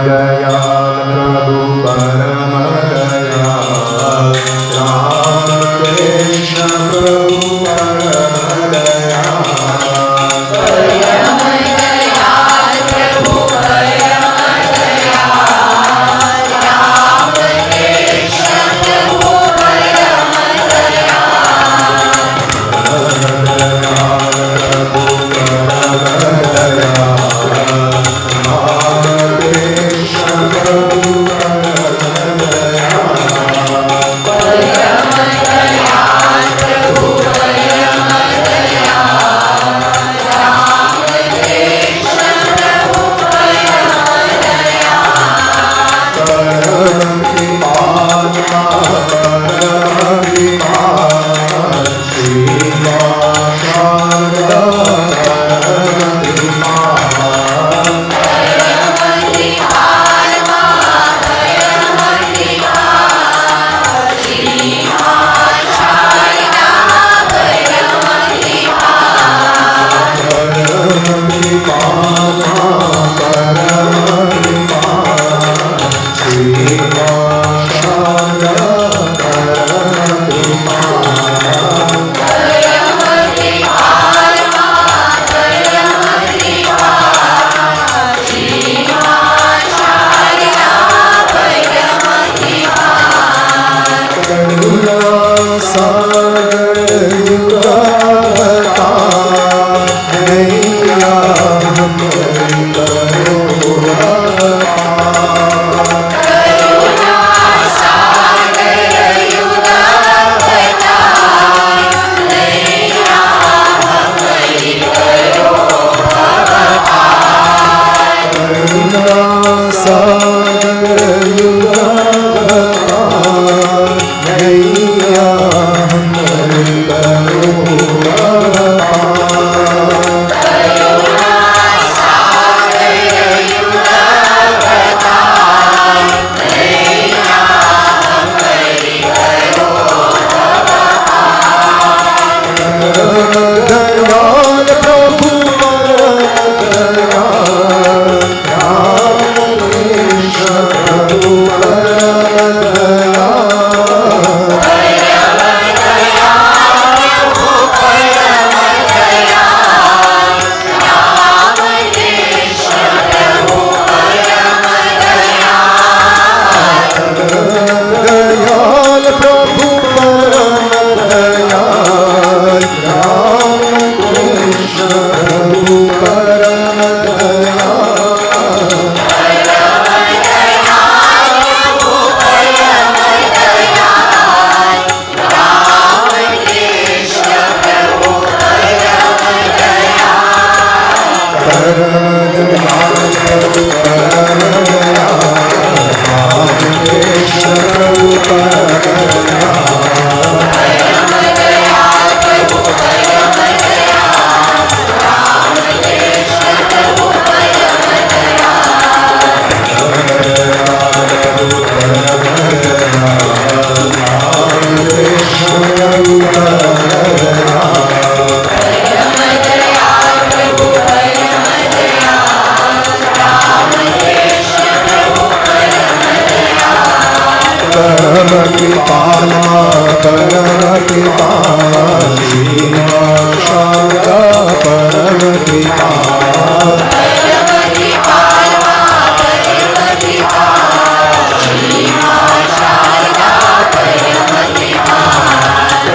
Jaya परमपिता श्री मां शारदा परमपिता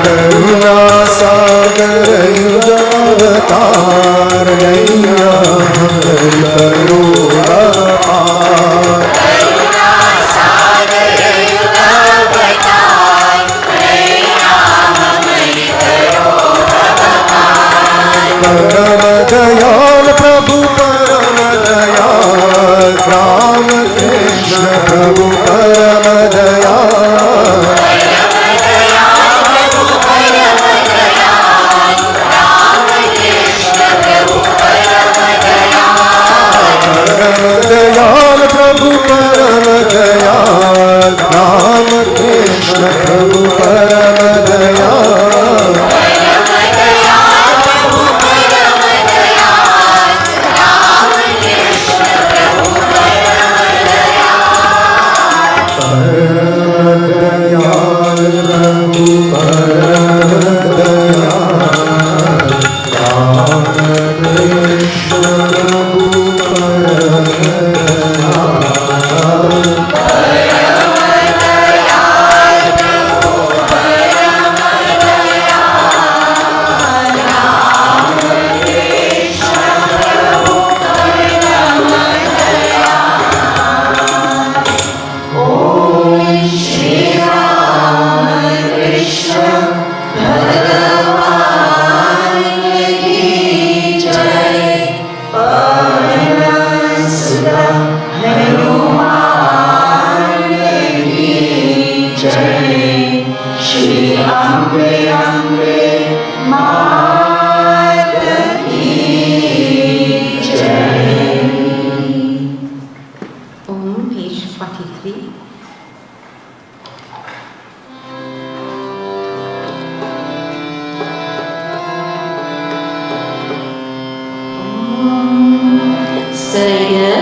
करुणा सागर युगावतार नैया हमारी करो अपार करुणा सागर युगावतार नैया हमारी करो अपार परम दयाल प्रभु परम दयाल राम कृष्ण प्रभु परम दयाल दयाल प्रभु परम दयाल राम कृष्ण प्रभु परम Dayal Sarveshaya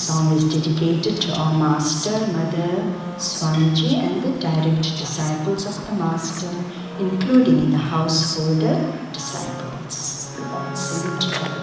song is dedicated to our Master, Mother, Swamiji and the direct disciples of the Master, including the householder disciples. We all sing together.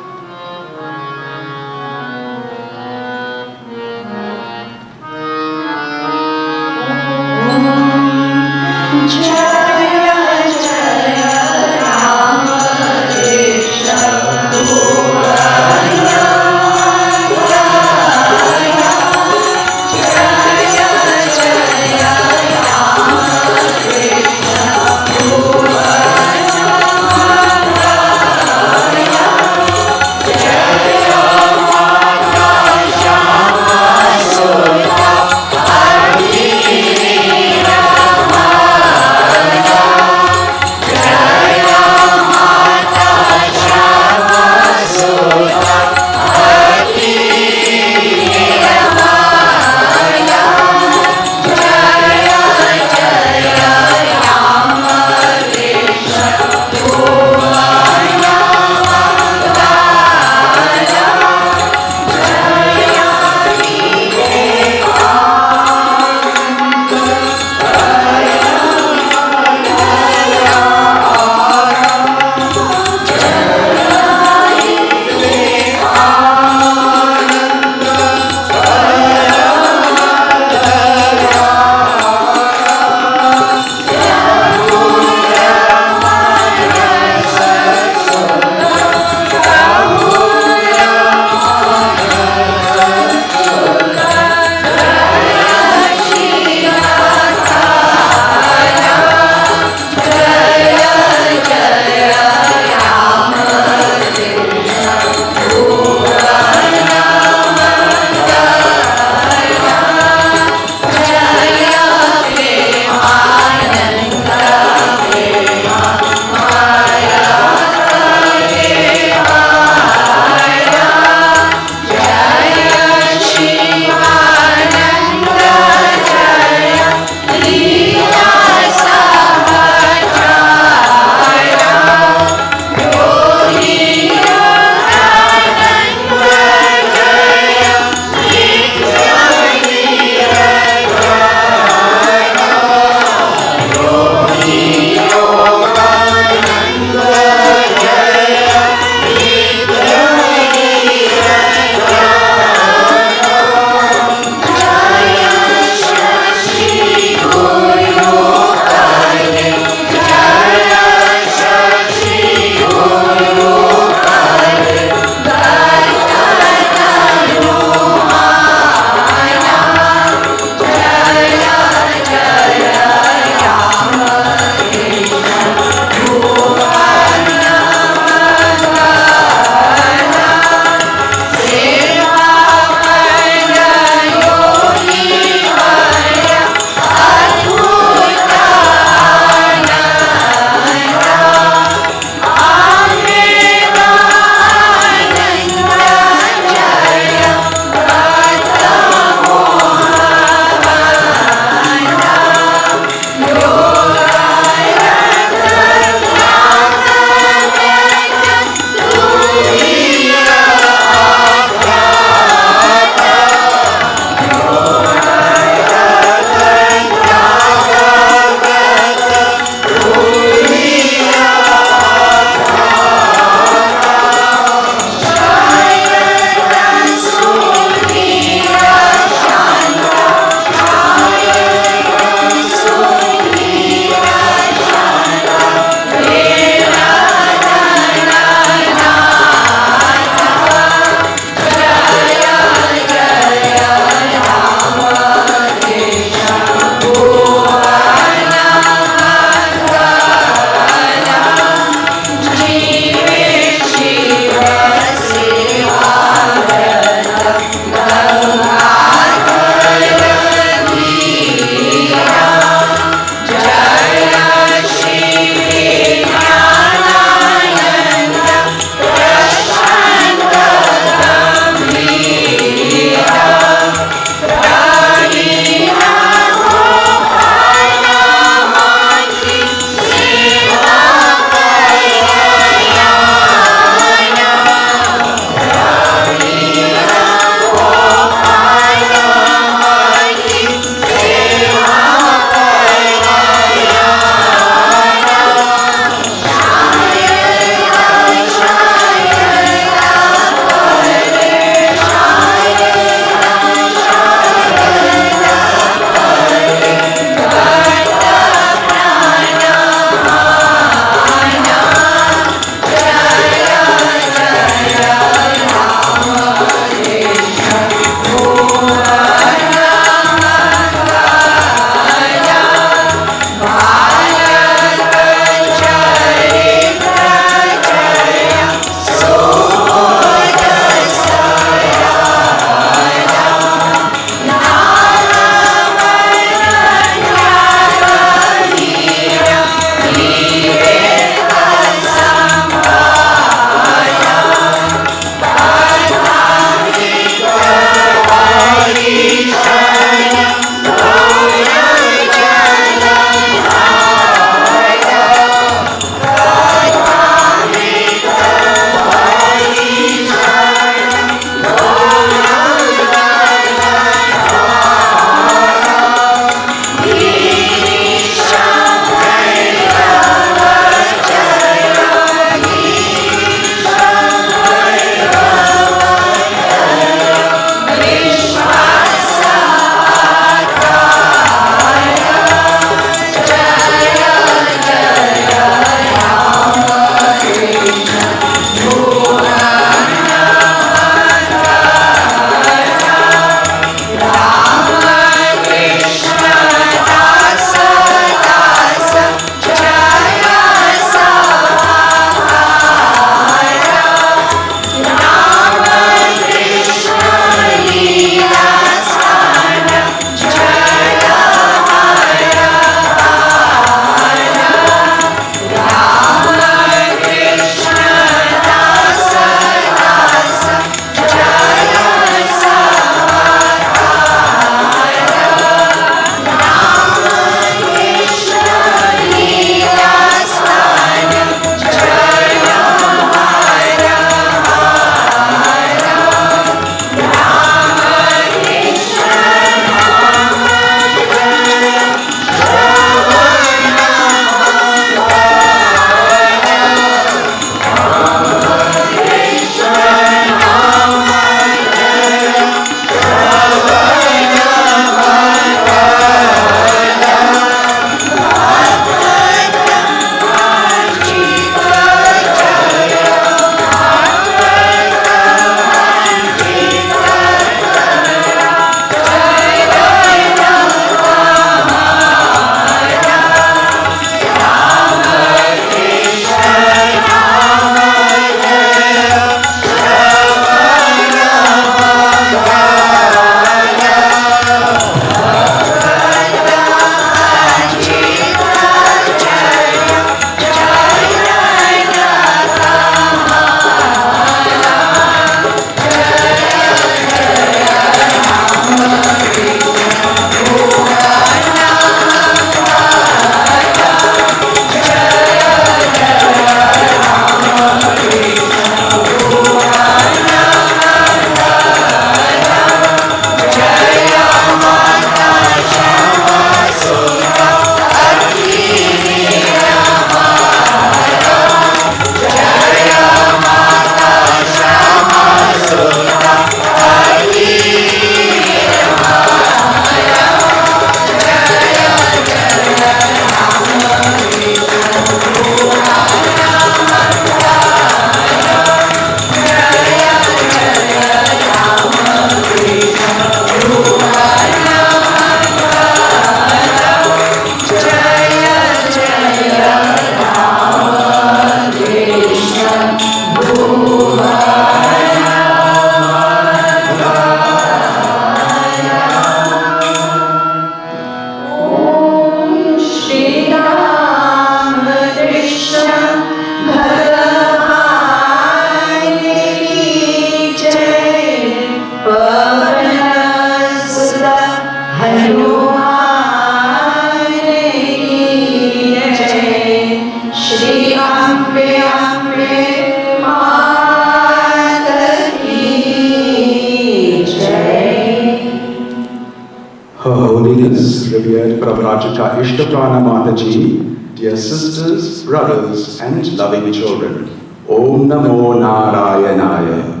Shaka Ishtaprana Mataji, dear sisters, brothers, and loving children, Om Namo Narayanaya.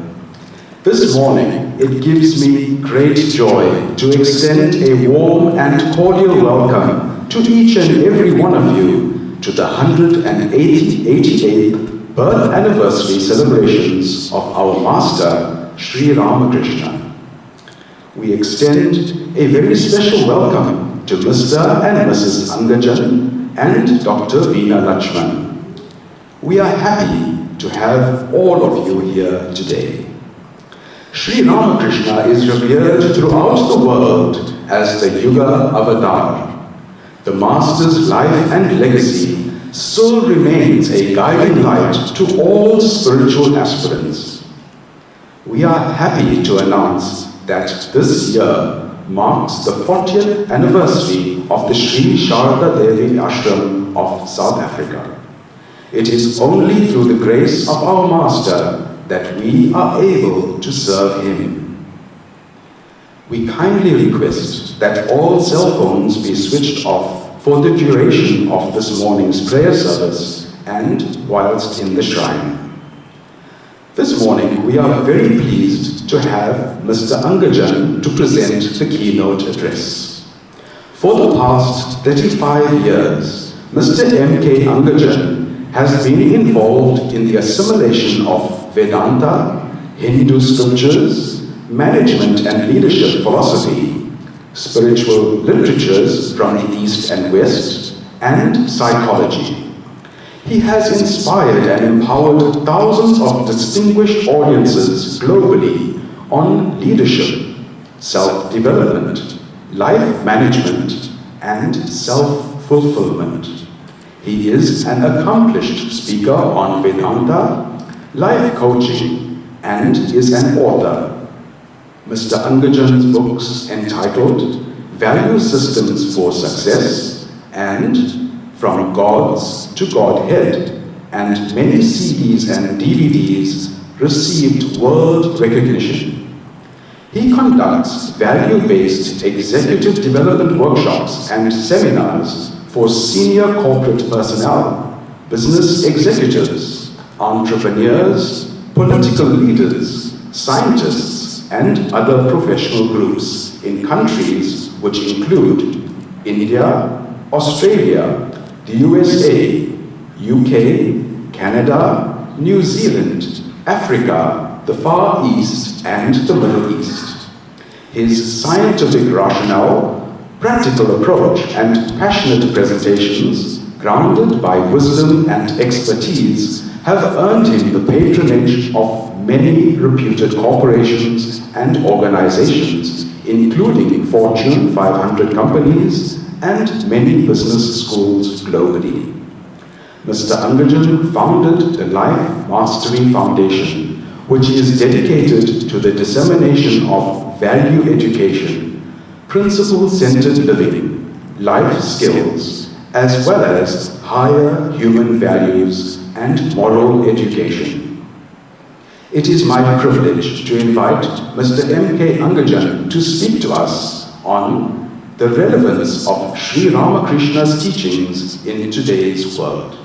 This morning, it gives me great joy to extend a warm and cordial welcome to each and every one of you to the 188th birth anniversary celebrations of our Master, Sri Ramakrishna. We extend a very special welcome to Mr. and Mrs. Angajan and Dr. Veena Lakshman. We are happy to have all of you here today. Sri Ramakrishna is revered throughout the world as the Yuga Avatar. The Master's life and legacy still remains a guiding light to all spiritual aspirants. We are happy to announce that this year marks the 40th anniversary of the Sri Sharda Devi Ashram of South Africa. It is only through the grace of our Master that we are able to serve him. We kindly request that all cell phones be switched off for the duration of this morning's prayer service and whilst in the shrine. This morning, we are very pleased to have Mr. Angajan to present the keynote address. For the past 35 years, Mr. M.K. Angajan has been involved in the assimilation of Vedanta, Hindu scriptures, management and leadership philosophy, spiritual literatures from the East and West, and psychology. He has inspired and empowered thousands of distinguished audiences globally on leadership, self-development, life management, and self-fulfillment. He is an accomplished speaker on Vedanta, life coaching, and is an author. Mr. Angajan's books entitled Value Systems for Success and From Gods to Godhead, and many CDs and DVDs received world recognition. He conducts value-based executive development workshops and seminars for senior corporate personnel, business executives, entrepreneurs, political leaders, scientists, and other professional groups in countries which include India, Australia, the USA, UK, Canada, New Zealand, Africa, the Far East, and the Middle East. His scientific rationale, practical approach, and passionate presentations, grounded by wisdom and expertise, have earned him the patronage of many reputed corporations and organizations, including Fortune 500 companies and many business schools globally. Mr. Angajan founded the Life Mastery Foundation, which is dedicated to the dissemination of value education, principle-centered living, life skills, as well as higher human values and moral education. It is my privilege to invite Mr. M.K. Angajan to speak to us on the relevance of Sri Ramakrishna's teachings in today's world.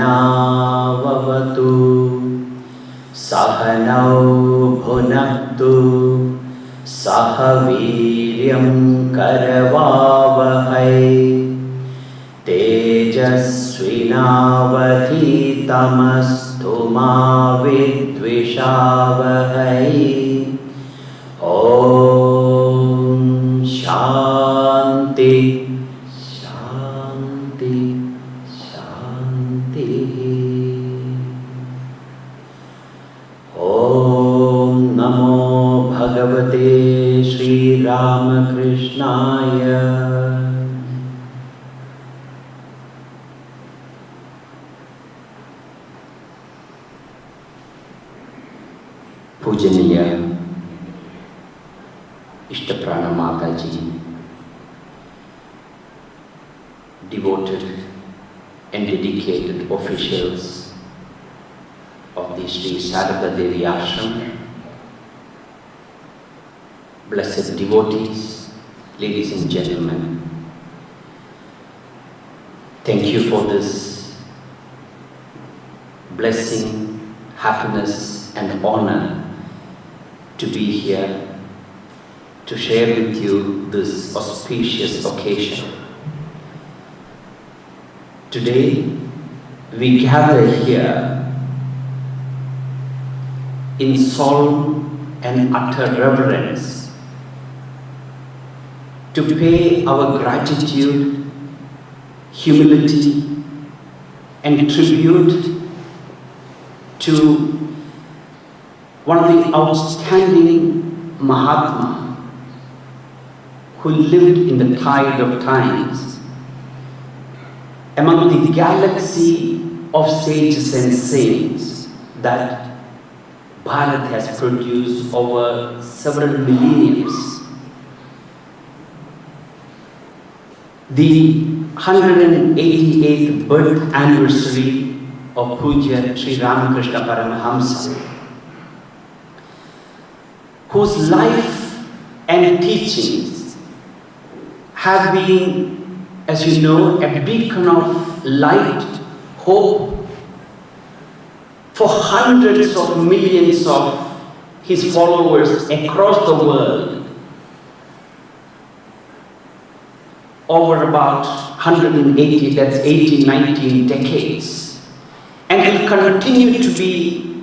सहनाववतु सहनौ भुनक्तु सह वीर्यं करवावहै तेजस्विनावधीतमस्तु मा विद्विषावहै ॐ शान्ति शान्ति शान्तिः ॐ नमो भगवते श्रीरामकृष्णाय पूजनीय इष्टप्राण माता जी, devoted and dedicated officials of the Sri Sarada Devi Ashram, blessed devotees, ladies and gentlemen, thank you for this blessing, happiness and honor to be here to share with you this auspicious occasion. Today we gather here in solemn and utter reverence to pay our gratitude, humility and tribute to one of the outstanding Mahatma who lived in the tide of times among the galaxy of sages and saints that Bharat has produced over several millenniums. The 188th birth anniversary of Puja Sri Ramakrishna Paramahamsa, whose life and teachings have been, as you know, a beacon of light, hope for hundreds of millions of his followers across the world over about 180, that's 18, 19 decades, and will continue to be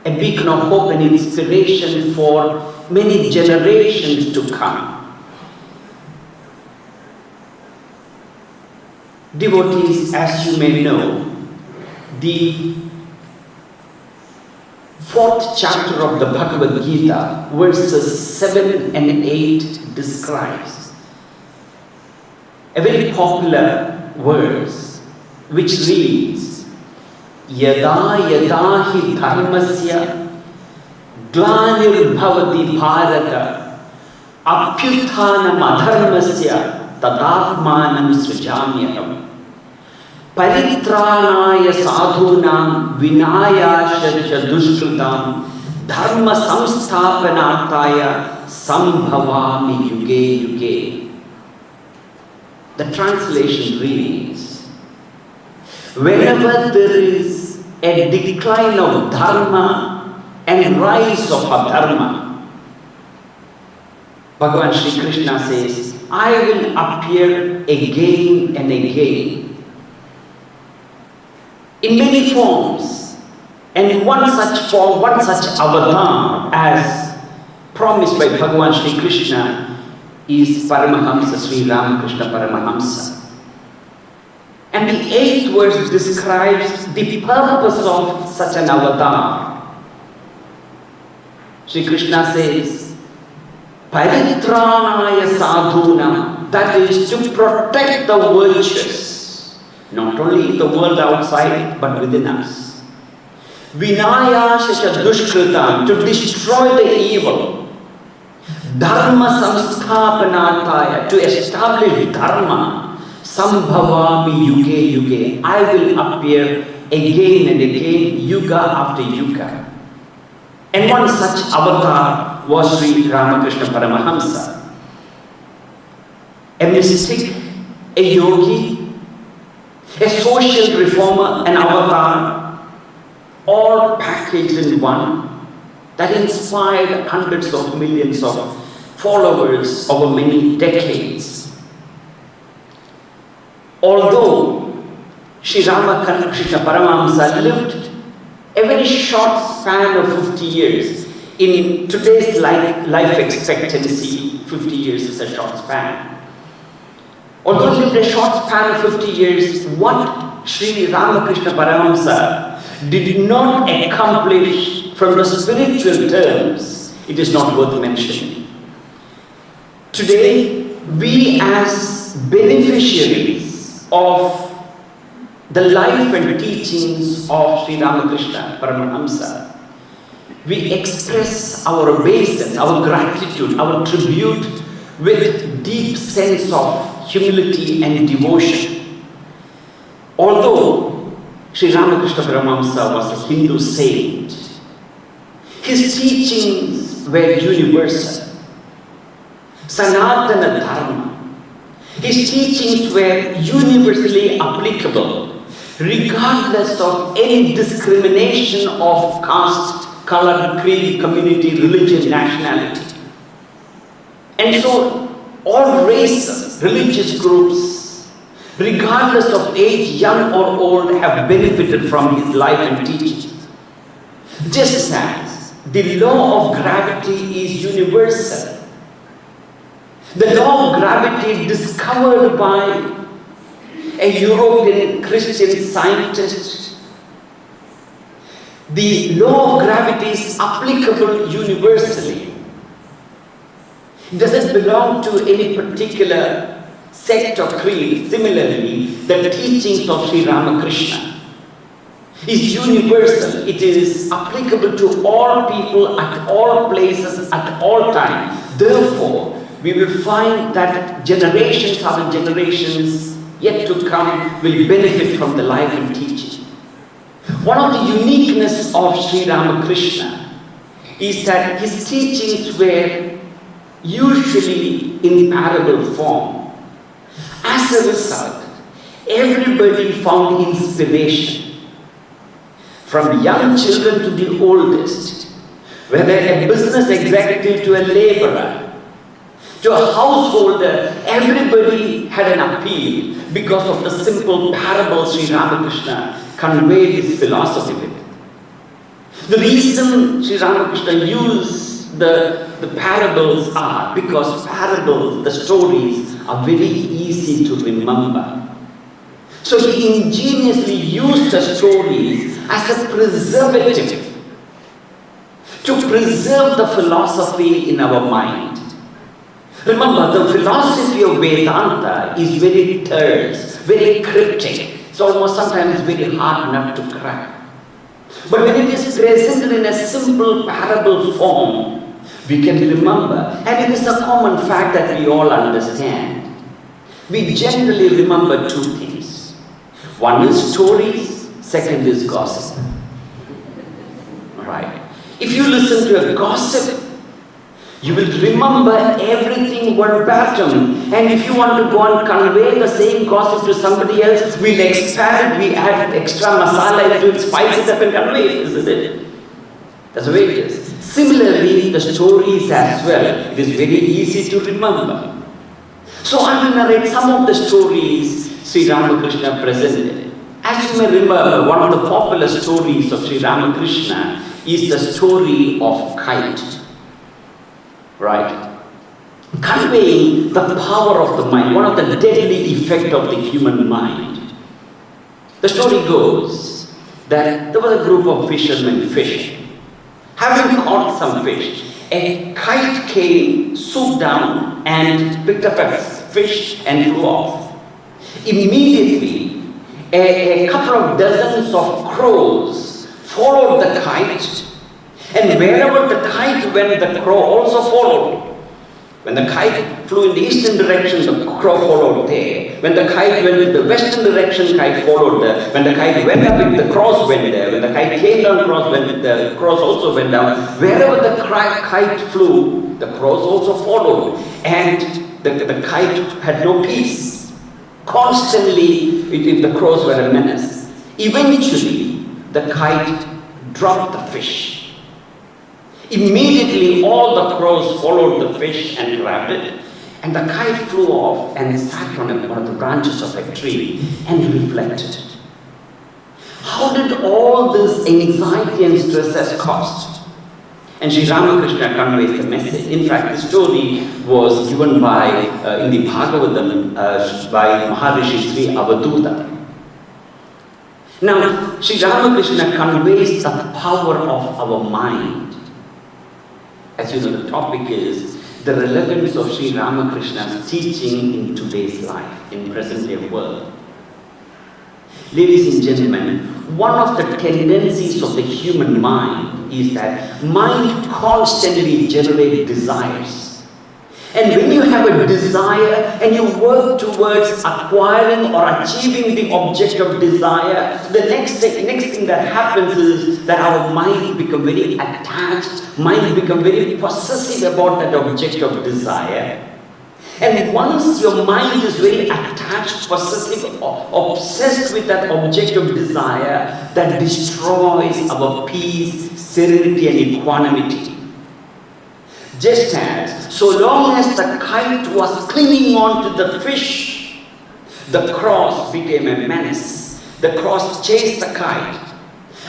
a beacon of hope and inspiration for many generations to come. Devotees, as you may know, the 4th chapter of the Bhagavad Gita, verses 7 and 8 describes a very popular verse which reads, Yada yada hi dharmasya glanirбhavati bharata apyuthanam adharmasya tadatmanam srijamyaham paritranaya sadhunam vinayasya dushkritam dharma samsthapanarthaya sambhavami yuge yuge. The translation reads, whenever there is a decline of dharma and rise of adharma, Bhagavan Shri Krishna says, I will appear again and again in many forms, and one such form, one such avatar as promised by Bhagavan Shri Krishna is Paramahamsa Sri Ramakrishna Paramahamsa. And the 8th verse describes the purpose of such an avatar. Shri Krishna says, Paritranaya sadhuna, that is to protect the virtuous, not only in the world outside, but within us. Vinayasya dushkritam, to destroy the evil. Dharma samsthapanarthaya, to establish dharma. Sambhavami yuge yuge, I will appear again and again, yuga after yuga. And one such avatar was Sri Ramakrishna Paramahamsa, a mystic, a yogi, a social reformer, an avatar, all packaged in one, that inspired hundreds of millions of followers over many decades. Although Sri Ramakrishna Paramahamsa lived a very short span of 50 years, in today's life expectancy, 50 years is a short span. Although he lived a short span of 50 years, what Sri Ramakrishna Paramahamsa did not accomplish from the spiritual terms, it is not worth mentioning. Today, we as beneficiaries of the life and teachings of Sri Ramakrishna Paramahamsa, we express our obeisance, our gratitude, our tribute with deep sense of humility and devotion. Although Sri Ramakrishna Paramahamsa was a Hindu saint, his teachings were universal. Sanatana Dharma. His teachings were universally applicable, regardless of any discrimination of caste, color, creed, community, religion, nationality. And so, all races, religious groups, regardless of age, young or old, have benefited from his life and teachings. Just as the law of gravity is universal, the law of gravity discovered by a European Christian scientist, the law of gravity is applicable universally. It doesn't belong to any particular sect or creed. Similarly, the teachings of Sri Ramakrishna is universal. It is applicable to all people at all places at all times. Therefore, we will find that generations after generations yet to come will benefit from the life and teaching. One of the uniqueness of Sri Ramakrishna is that his teachings were usually in parable form. As a result, everybody found inspiration. From young children to the oldest, whether a business executive to a laborer, to a householder, everybody had an appeal because of the simple parables Sri Ramakrishna conveyed his philosophy with. The reason Sri Ramakrishna used the parables are because parables, the stories, are very easy to remember. So he ingeniously used the stories as a preservative to preserve the philosophy in our mind. Remember, the philosophy of Vedanta is very terse, very cryptic. It's almost sometimes very hard nut to crack. But when it is presented in a simple parable form, we can remember. And it is a common fact that we all understand. We generally remember two things. One is stories, second is gossip. Right? If you listen to a gossip, you will remember everything verbatim. And if you want to go and convey the same gossip to somebody else, we'll expand it, we add extra masala into it, spice it up and convey it, isn't it? That's the way it is. Similarly, the stories as well. It is very easy to remember. So I will narrate some of the stories Sri Ramakrishna presented. As you may remember, one of the popular stories of Sri Ramakrishna is the story of kite. Right? Conveying the power of the mind, one of the deadly effects of the human mind. The story goes that there was a group of fishermen fishing. Having caught some fish, a kite came, swooped down and picked up a fish and flew off. Immediately, a couple of dozens of crows followed the kite, and wherever the kite went, the crow also followed. When the kite flew in the eastern direction, the crow followed there. When the kite went in the western direction, kite followed there. When the kite went up, the crows went there. When the kite came down, the crows also went down. Wherever the kite flew, the crows also followed. And the kite had no peace. Constantly, if the crows were a menace. Eventually, the kite dropped the fish. Immediately, all the crows followed the fish and grabbed it. And the kite flew off and sat on one of the branches of a tree and reflected. How did all this anxiety and stresses cost? And Sri Ramakrishna conveys the message. In fact, the story was given by, in the Bhagavatam, by Maharishi Sri Avaduta. Now, Sri Ramakrishna conveys the power of our mind. As you know, the topic is the relevance of Sri Ramakrishna's teaching in today's life, in present-day world. Ladies and gentlemen, one of the tendencies of the human mind is that mind constantly generates desires. And when you have a desire and you work towards acquiring or achieving the object of desire, the next thing that happens is that our mind becomes very attached, mind becomes very possessive about that object of desire. And once your mind is very attached, possessive, obsessed with that object of desire, that destroys our peace, serenity and equanimity. Just as, so long as the kite was clinging on to the fish, the cross became a menace. The cross chased the kite.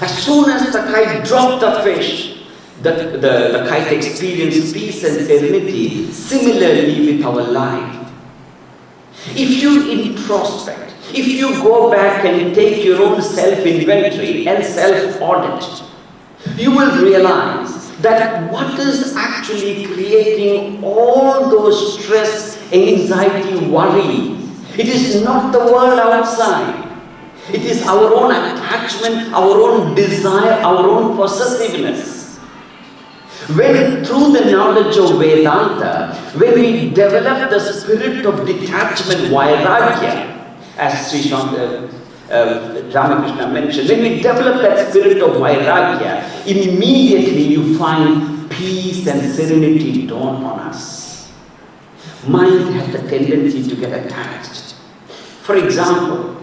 As soon as the kite dropped the fish, the kite experienced peace and serenity. Similarly with our life. If you introspect, if you go back and take your own self-inventory and self-audit, you will realize that what is actually creating all those stress, anxiety, worry, it is not the world outside. It is our own attachment, our own desire, our own possessiveness. When through the knowledge of Vedanta, when we develop the spirit of detachment, vairagya, as Sri Ramakrishna mentioned, when we develop that spirit of vairagya, immediately you find peace and serenity dawn on us. Mind has the tendency to get attached. For example,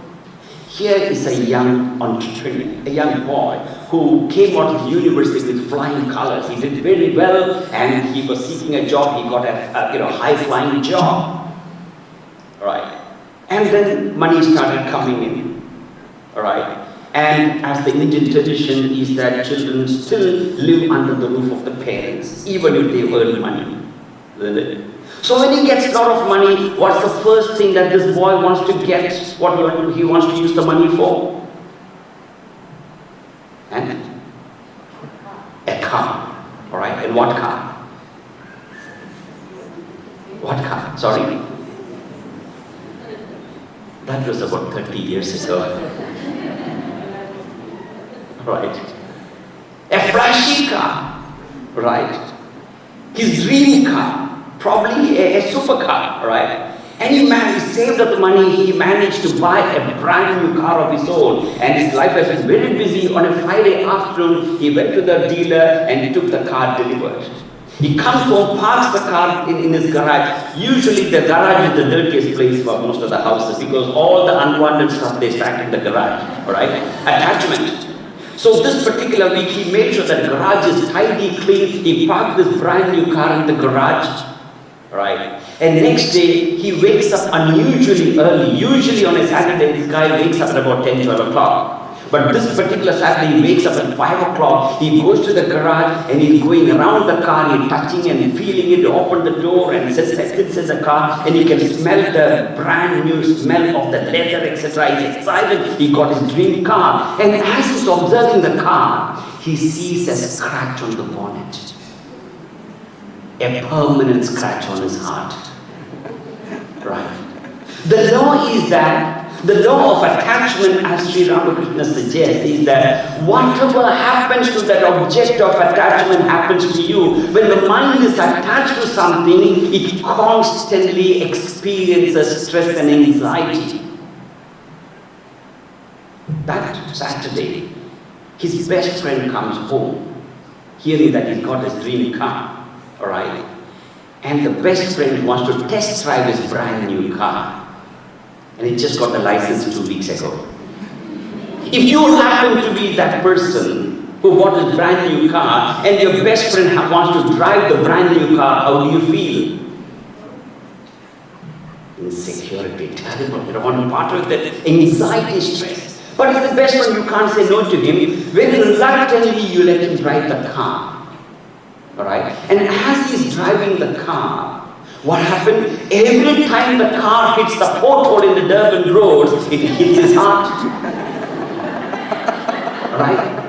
here is a young entrepreneur, a young boy who came out of the university with flying colors. He did very well and he was seeking a job. He got a high-flying job. All right. And then money started coming in. All right. And as the Indian tradition is that children still live under the roof of the parents, even if they earn money. Isn't it? So when he gets a lot of money, what's the first thing that this boy wants to get? What he wants to use the money for? And a car. All right. And what car? What car? Sorry? That was about 30 years ago. Right. A flashy car. Right. His dream car. Probably a supercar, right? And he saved up the money, he managed to buy a brand new car of his own. And his life has been very busy. On a Friday afternoon, he went to the dealer and he took the car delivered. He comes home, parks the car in his garage. Usually the garage is the dirtiest place for most of the houses because all the unwanted stuff they stack in the garage, right? Attachment. So this particular week, he made sure that the garage is tidy, clean. He parked this brand new car in the garage. Right. And next day, he wakes up unusually early. Usually on a Saturday, this guy wakes up at about 10, 12 o'clock. But this particular Saturday, he wakes up at 5 o'clock. He goes to the garage and he's going around the car, he's touching and feeling it, open the door and sits in the car and he can smell the brand new smell of the leather, etc. He's excited. He got his dream car. And as he's observing the car, he sees a scratch on the bonnet. A permanent scratch on his heart. Right. The law is that, the law of attachment, as Sri Ramakrishna suggests, is that whatever happens to that object of attachment happens to you. When the mind is attached to something, it constantly experiences stress and anxiety. That Saturday, his best friend comes home, hearing that he's got his dream car. Alright? And the best friend wants to test drive his brand new car. and he just got the license 2 weeks ago. If you happen to be that person who bought a brand new car and your best friend wants to drive the brand new car, how do you feel? Insecurity, terrible. You don't want to part with it. Anxiety, stress. But if the best friend, you can't say no to him. Very reluctantly, you let him drive the car. Alright? And as he's driving the car, what happened? Every time the car hits the pothole in the Durban road, it hits his heart. Alright?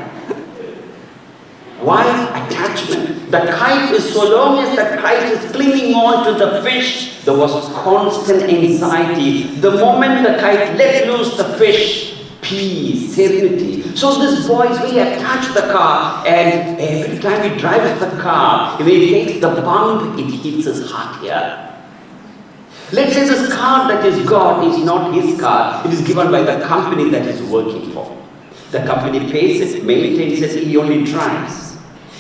Why? Attachment. The kite is, so long as the kite is clinging on to the fish, there was constant anxiety. The moment the kite let loose the fish, peace, serenity. So this boy is very attached to the car, and every time he drives the car, when he takes the bump, it hits his heart here. Let's say this car that is got is not his car. It is given by the company that he's working for. The company pays it, maintains it, he only drives.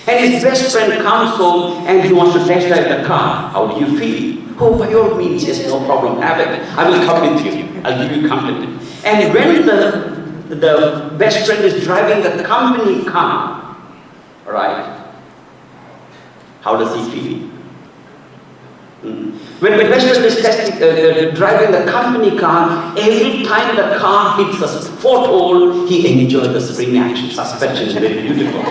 And his best friend comes home and he wants to test drive the car. How do you feel? Oh, by all means, yes, no problem, have it. I will come with you. I'll give you company. And when the best friend is driving the company car, right? How does he feel? When the best friend is driving the company car, every time the car hits a pothole, he enjoys the spring action suspension. Very beautiful.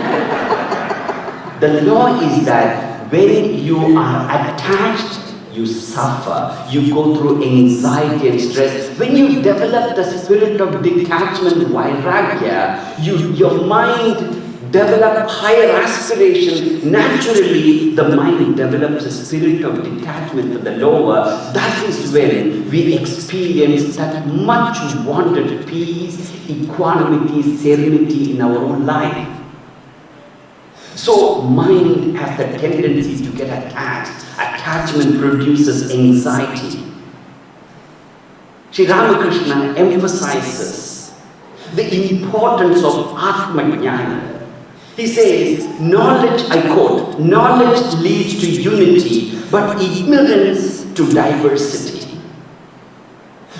The law is that when you are attached, you suffer. You go through anxiety and stress. When you develop the spirit of detachment, vairagya, your mind develops higher aspiration. Naturally, the mind develops a spirit of detachment to the lower. That is when we experience that much wanted peace, equanimity, serenity in our own life. So, mind has the tendency to get attached. Attachment produces anxiety. Sri Ramakrishna emphasizes the importance of Atma Jnana. He says, knowledge, I quote, knowledge leads to unity, but ignorance to diversity.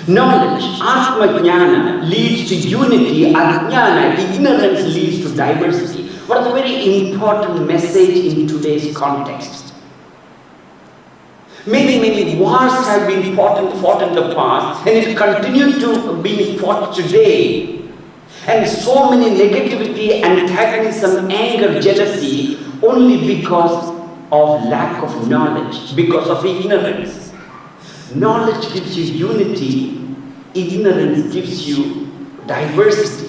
Knowledge, Atma Jnana, leads to unity, Ajnana, ignorance leads to diversity. What a very important message in today's context. Many wars have been fought in the past, and it continues to be fought today. And so many negativity, antagonism, anger, jealousy, only because of lack of knowledge, because of ignorance. Knowledge gives you unity, ignorance gives you diversity.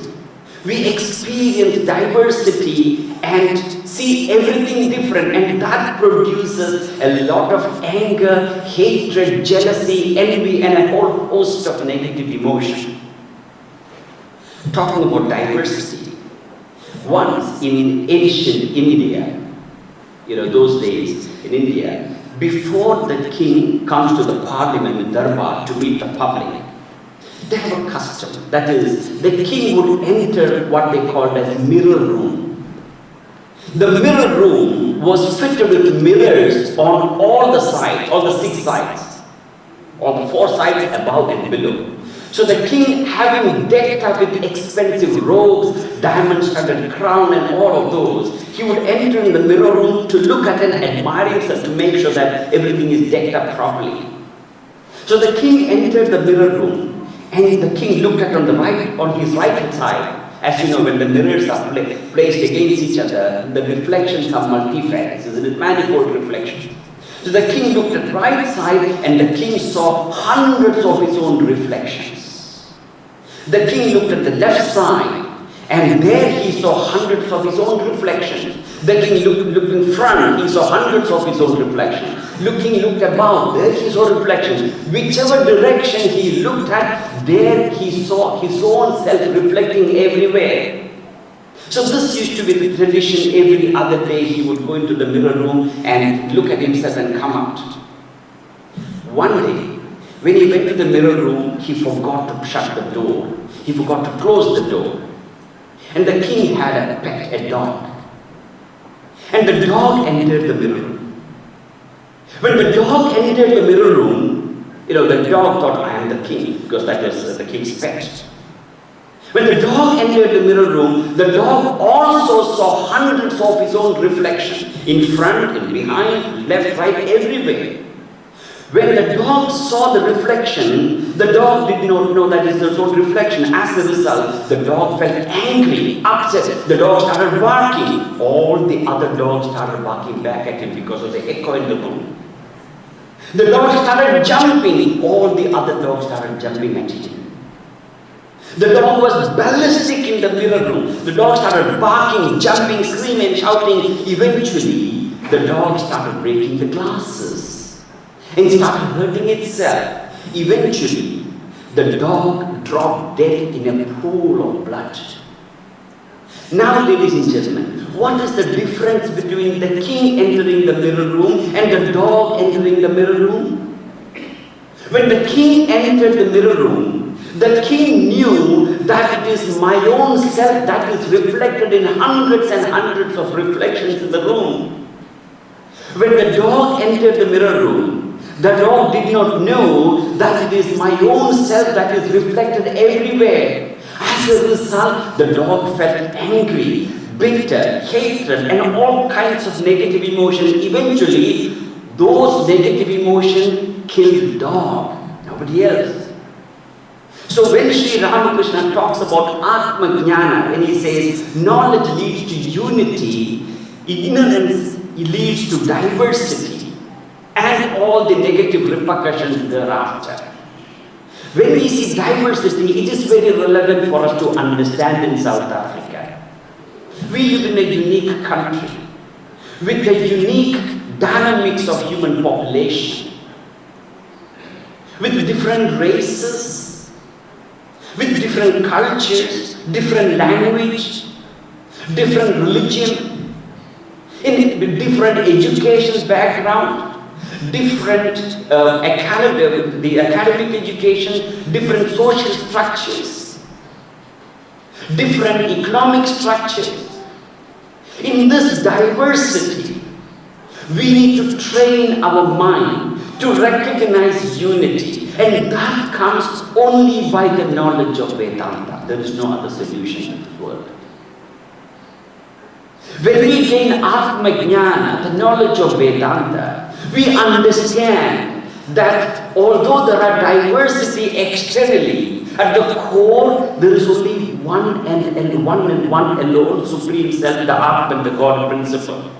We experience diversity and see everything different, and that produces a lot of anger, hatred, jealousy, envy, and a whole host of negative emotion. Talking about diversity, once in ancient India, those days in India, before the king comes to the parliament in Darbar to meet the public, they have a custom. That is, the king would enter what they called as mirror room. The mirror room was fitted with mirrors on all the sides, all the 6 sides, on the 4 sides above and below. So the king, having decked up with expensive robes, diamond-studded crown and all of those, he would enter in the mirror room to look at and admire himself, to make sure that everything is decked up properly. So the king entered the mirror room, and the king looked at on his right hand side. As you know, when the mirrors are placed against each other, the reflections are multifarious, isn't it? Manifold reflections. So the king looked at right side, and the king saw hundreds of his own reflections. The king looked at the left side, and there he saw hundreds of his own reflections. The king looked in front, he saw hundreds of his own reflections. Looked above, there he saw reflections. Whichever direction he looked at, there he saw his own self reflecting everywhere. So this used to be the tradition. Every other day he would go into the mirror room and look at himself and come out. One day, when he went to the mirror room, he forgot to shut the door. He forgot to close the door. And the king had a pet, a dog. And the dog entered the mirror room. When the dog entered the mirror room, The dog thought, I am the king, because that was the king's pet. When the dog entered the mirror room, the dog also saw hundreds of his own reflection, in front, in behind, left, right, everywhere. When the dog saw the reflection, the dog did not know that is the own reflection. As a result, the dog felt angry, upset. The dog started barking. All the other dogs started barking back at him because of the echo in the room. The dog started jumping. All the other dogs started jumping at him. The dog was ballistic in the mirror room. The dog started barking, jumping, screaming, shouting. Eventually, the dog started breaking the glasses and started hurting itself. Eventually, the dog dropped dead in a pool of blood. Now, ladies and gentlemen, what is the difference between the king entering the mirror room and the dog entering the mirror room? When the king entered the mirror room, the king knew that it is my own self that is reflected in hundreds and hundreds of reflections in the room. When the dog entered the mirror room, the dog did not know that it is my own self that is reflected everywhere. As a result, the dog felt angry, bitter, hatred, and all kinds of negative emotions. Eventually, those negative emotions killed the dog, nobody else. So when Sri Ramakrishna talks about Atma Jnana, when he says knowledge leads to unity, ignorance leads to diversity, and all the negative repercussions thereafter. When we see diversity, it is very relevant for us to understand in South Africa. We live in a unique country with a unique dynamics of human population, with different races, with different cultures, different language, different religion, in different education background, different academic education, different social structures, different economic structures. In this diversity, we need to train our mind to recognize unity, and that comes only by the knowledge of Vedanta. There is no other solution in this world. When we gain Atma Jnana, the knowledge of Vedanta, we understand that although there are diversity externally, at the core there is only one and one alone Supreme Self, the Atman, the God principle.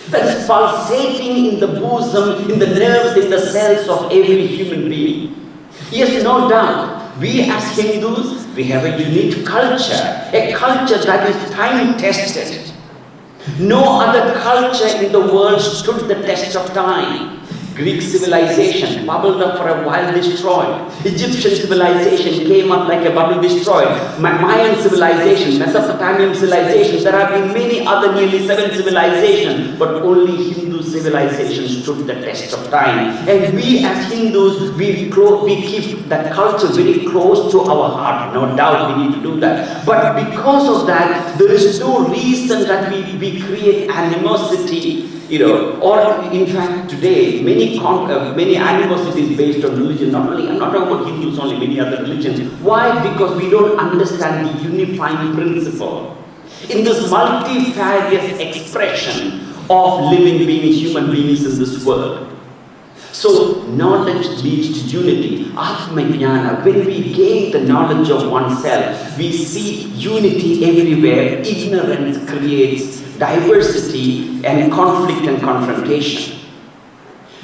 That is pulsating in the bosom, in the nerves, in the cells of every human being. Yes, no doubt, we as Hindus, we have a unique culture, a culture that is time-tested. No other culture in the world stood the test of time. Greek civilization bubbled up for a while, destroyed. Egyptian civilization came up like a bubble, destroyed. Mayan civilization, Mesopotamian civilization, there have been many other nearly 7 civilizations, but only Hindu civilization stood the test of time. And we as Hindus, we keep that culture very close to our heart. No doubt we need to do that. But because of that, there is no reason that we create animosity. Or in fact today, many animosities based on religion, I'm not talking about Hindus only, many other religions. Why? Because we don't understand the unifying principle. In this multifarious expression of living beings, human beings in this world. So knowledge leads to unity, Atma Jnana. When we gain the knowledge of oneself, we see unity everywhere. Ignorance creates diversity and conflict and confrontation.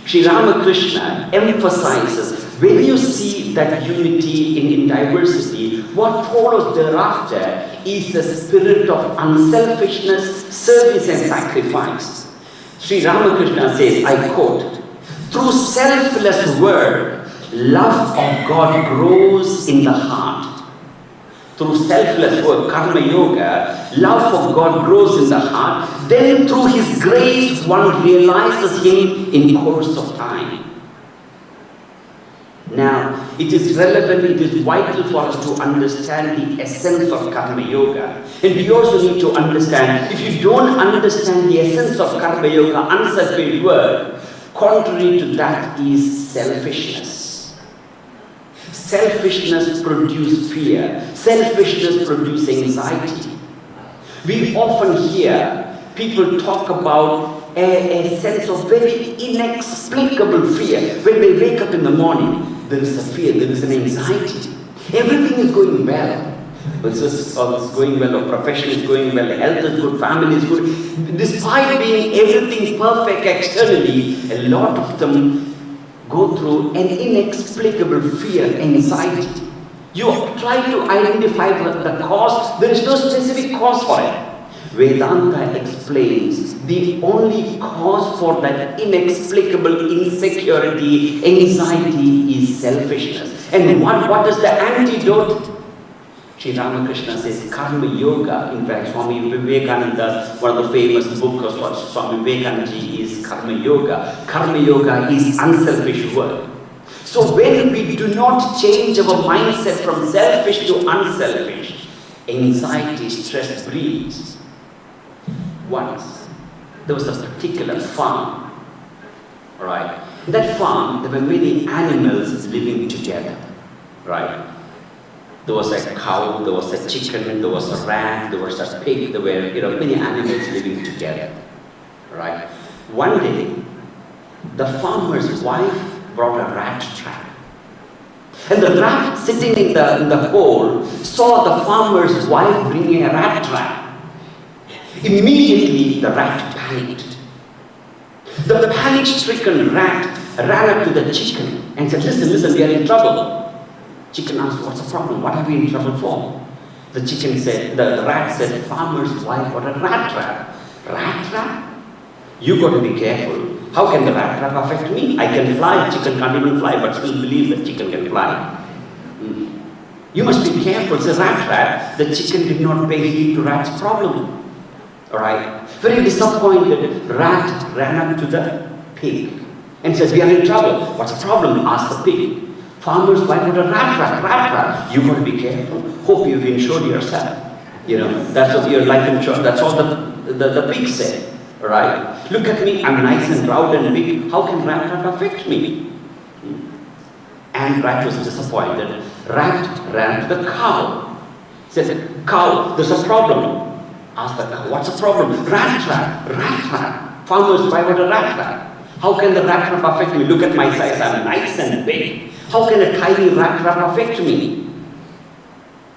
Sri Ramakrishna emphasizes, when you see that unity in diversity, what follows thereafter is a spirit of unselfishness, service and sacrifice. Sri Ramakrishna says, I quote, "Through selfless work, love of God grows in the heart." Through selfless work, karma yoga, love of God grows in the heart. Then through His grace, one realizes Him in course of time. Now, it is relevant, it is vital for us to understand the essence of karma yoga. And we also need to understand, if you don't understand the essence of karma yoga, unselfish work, contrary to that is selfishness. Selfishness produces fear. Selfishness produces anxiety. We often hear people talk about a sense of very inexplicable fear. When they wake up in the morning, there is a fear, there is an anxiety. Everything is going well. Business is going well, or profession is going well, health is good, family is good. Despite being everything perfect externally, a lot of them go through an inexplicable fear, anxiety. You try to identify the cause, there is no specific cause for it. Vedanta explains the only cause for that inexplicable insecurity, anxiety is selfishness. And what is the antidote? Sri Ramakrishna says karma yoga. In fact, Swami Vivekananda, one of the famous books of Swami Vivekananda is karma yoga. Karma yoga is unselfish work. So when we do not change our mindset from selfish to unselfish, anxiety, stress breeds. Once, there was a particular farm, right? In that farm, there were many animals living together, right? There was a cow, there was a chicken, there was a rat, there was a pig, there were many animals living together, right? One day, the farmer's wife brought a rat trap. And the rat sitting in the hole saw the farmer's wife bringing a rat trap. Immediately, the rat panicked. The panic-stricken rat ran up to the chicken and said, listen, we are in trouble. Chicken asked, what's the problem? What are we in trouble for? The chicken said, the rat said, farmer's wife got a rat trap. Rat trap? You got to be careful. How can the rat trap affect me? I can fly, chicken can't even fly, but still believe that chicken can fly. You must be careful, it's a rat trap. The chicken did not pay heed to rat's problem. Alright? Very disappointed, rat ran up to the pig and said, we are in trouble. What's the problem? Asked the pig. Farmer's wife got a rat trap. You got to be careful. Hope you've insured yourself. That's what your life insurance, that's all the pig said. Alright? Look at me, I'm nice and proud and big. How can rat trap affect me? And rat was disappointed. Rat ran to the cow. Said, cow, there's a problem. Asked the cow, what's the problem? Rat trap. Farmer's wife got a rat trap. How can the rat trap affect me? Look at my size, I'm nice and big. How can a tiny rat trap affect me?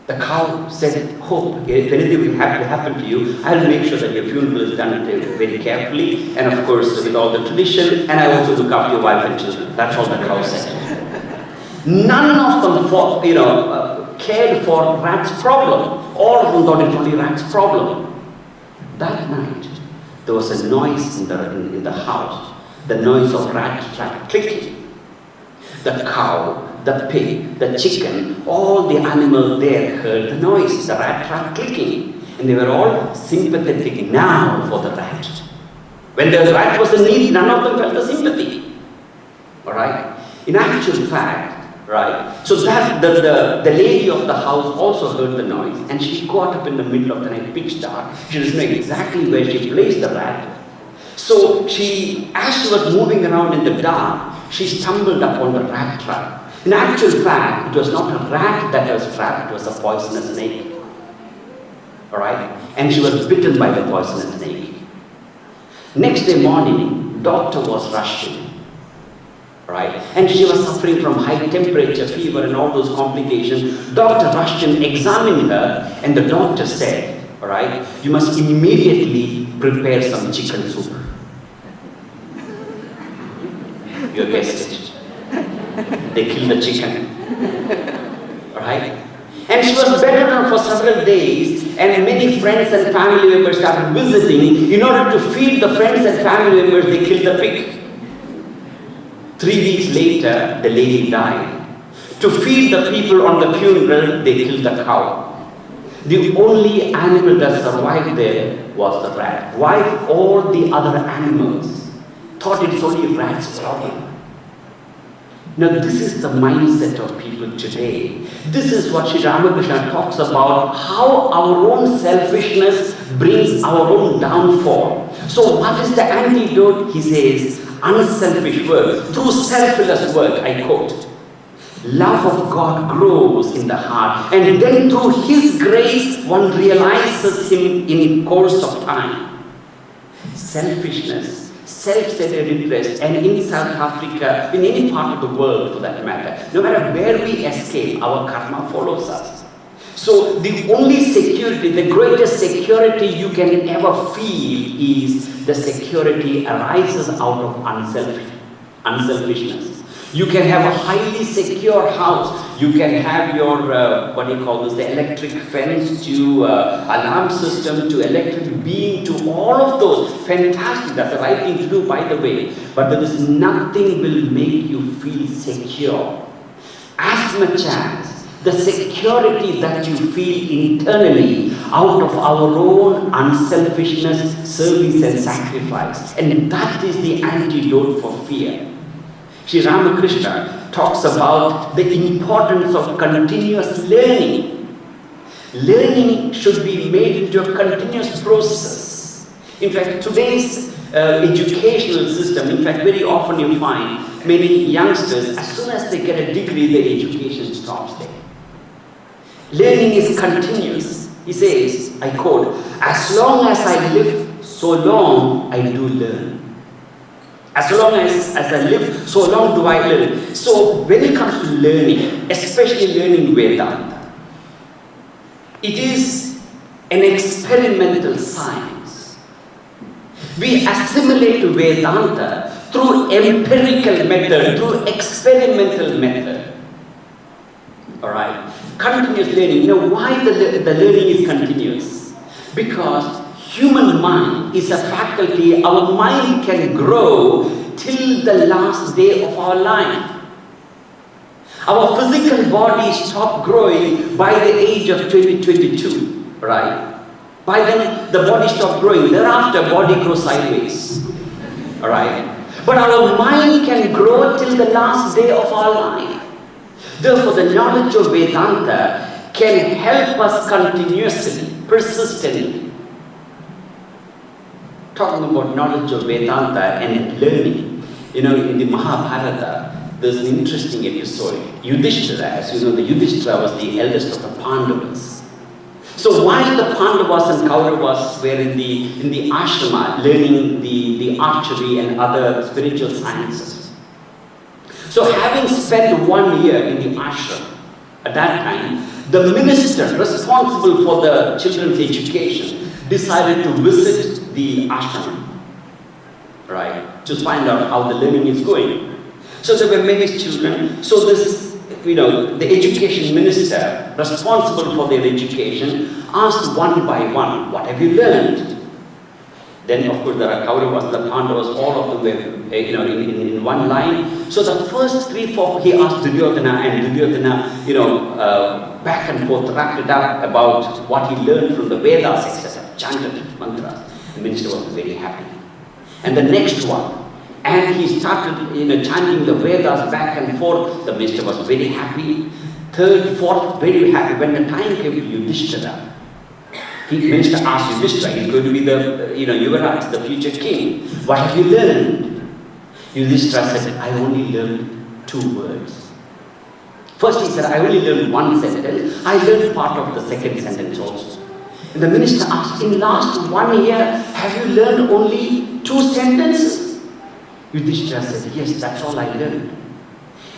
The cow said, hope, if anything will happen to you, I'll make sure that your funeral is done very carefully, and of course with all the tradition, and I also look after your wife and children. That's all the cow said. None of them cared for rat's problem. All of them thought it was only rat's problem. That night, there was a noise in the house, the noise of rat trap clicking. The cow, the pig, the chicken, all the animals there heard the noise, the rat trap clicking. And they were all sympathetic now for the rat. When the rat was in need, none of them felt the sympathy. Alright? In actual fact, right, so that the lady of the house also heard the noise, and she got up in the middle of the night, pitch dark. She doesn't know exactly where she placed the rat. So as she was moving around in the dark, she stumbled upon the rat trap. In actual fact, it was not a rat that was trapped, it was a poisonous snake. Alright? And she was bitten by the poisonous snake. Next day morning, doctor was rushed in. Right? And she was suffering from high temperature, fever and all those complications. Doctor rushed in, examined her, and the doctor said, alright, you must immediately prepare some chicken soup. You guessed it. They killed the chicken. Alright? And she was bedridden for several days, and many friends and family members started visiting. In order to feed the friends and family members, they killed the pig. 3 weeks later, the lady died. To feed the people on the funeral, they killed the cow. The only animal that survived there was the rat. Why all the other animals thought it's only rat's problem? Now this is the mindset of people today. This is what Sri Ramakrishna talks about, how our own selfishness brings our own downfall. So what is the antidote? He says, unselfish work, through selfless work, I quote. love of God grows in the heart, and then through His grace one realizes Him in course of time. Selfishness, self-centered interest, and in South Africa, in any part of the world for that matter, no matter where we escape, our karma follows us. So the only security, the greatest security you can ever feel is the security arises out of unselfishness. You can have a highly secure house. You can have your, the electric fence to alarm system to electric beam to all of those. Fantastic. That's the right thing to do, by the way. But there is nothing will make you feel secure as much as the security that you feel internally out of our own unselfishness, service and sacrifice. And that is the antidote for fear. Sri Ramakrishna talks about the importance of continuous learning. Learning should be made into a continuous process. In fact, today's educational system, in fact, very often you find many youngsters, as soon as they get a degree, their education stops there. Learning is continuous. He says, I quote, as long as I live, so long I do learn. As long as I live, so long do I learn. So when it comes to learning, especially learning Vedanta, it is an experimental science. We assimilate Vedanta through empirical method, through experimental method. Alright? Continuous learning. You know why the learning is continuous? Because human mind is a faculty. Our mind can grow till the last day of our life. Our physical body stops growing by the age of 2022, right? By then the body stops growing. Thereafter, body grows sideways, all right? But our mind can grow till the last day of our life. Therefore, the knowledge of Vedanta can help us continuously, persistently. Talking about knowledge of Vedanta and learning, you know, in the Mahabharata, there's an interesting episode. Yudhishthira, as you know, the Yudhishthira was the eldest of the Pandavas. So while the Pandavas and Kauravas were in the ashrama, learning the archery and other spiritual sciences. So having spent 1 year in the ashram, at that time, the minister responsible for the children's education decided to visit the ashram, right, to find out how the learning is going. So there were many children. So this, you know, the education minister responsible for their education asked one by one, what have you learned? Then of course there are Kauravas, the Pandavas, all of them were, you know, in one line. So the first 3, 4, he asked Duryodhana, and Duryodhana, you know, back and forth, wrapped it up about what he learned from the Vedas, etc., chanted mantras. The minister was very happy. And the next one, and he started, you know, chanting the Vedas back and forth. The minister was very happy. Third, fourth, very happy. When the time came to Yudhishthira, the minister asked Yudhishthira, he's going to be the, you know, Yuvraj, the future king. What have you learned? Yudhishthira said, I only learned 2 words. First he said, I only learned 1 sentence. I learned part of the second sentence also. And the minister asked, in last 1 year, have you learned only 2 sentences? Yudhishthira said, yes, that's all I learned.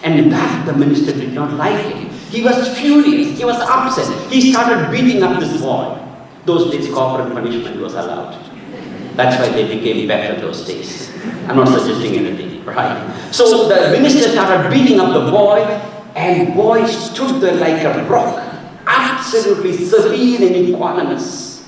And that the minister did not like it. He was furious, he was upset. He started beating up this boy. Those days corporal punishment was allowed. That's why they became better those days. I'm not suggesting anything, right? So the minister started beating up the boy, and boy stood there like a rock, absolutely serene and equanimous.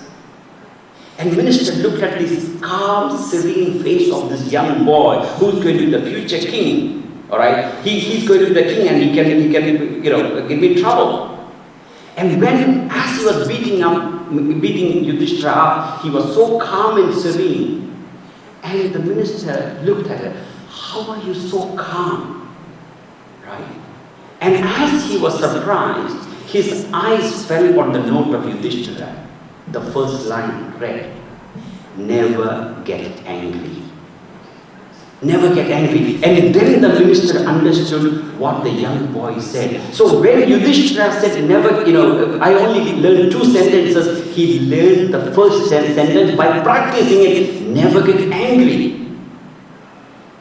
And minister looked at this calm, serene face of this young boy who's going to be the future king. All right, he's going to be the king, and he can, you know, give me trouble. And when, as he was beating Yudhishthira up, he was so calm and serene. And the minister looked at her, how are you so calm? Right? And as he was surprised, his eyes fell on the note of Yudhishthira. The first line read, never get angry. Never get angry. And then the minister understood what the young boy said. So when Yudhishthira said, never, I only learned 2 sentences, he learned the first sentence by practicing it, never get angry.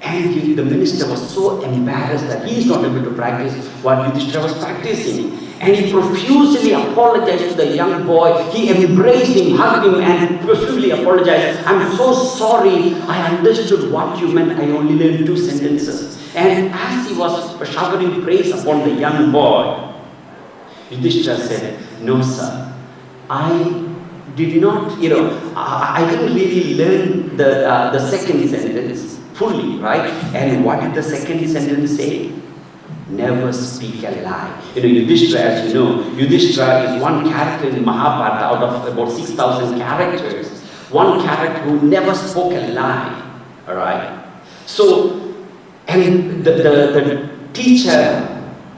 And the minister was so embarrassed that he is not able to practice what Yudhishthira was practicing. And he profusely apologized to the young boy. He embraced him, hugged him, and profusely apologized. I'm so sorry. I understood what you meant. I only learned 2 sentences. And as he was showering praise upon the young boy, Yudhishthira said, no, sir. I did not, I didn't really learn the second sentence fully, right? And what did the second sentence say? Never speak a lie. Yudhishthira, as you know, Yudhishthira is one character in Mahabharata out of about 6,000 characters. One character who never spoke a lie. Alright? So, and the teacher,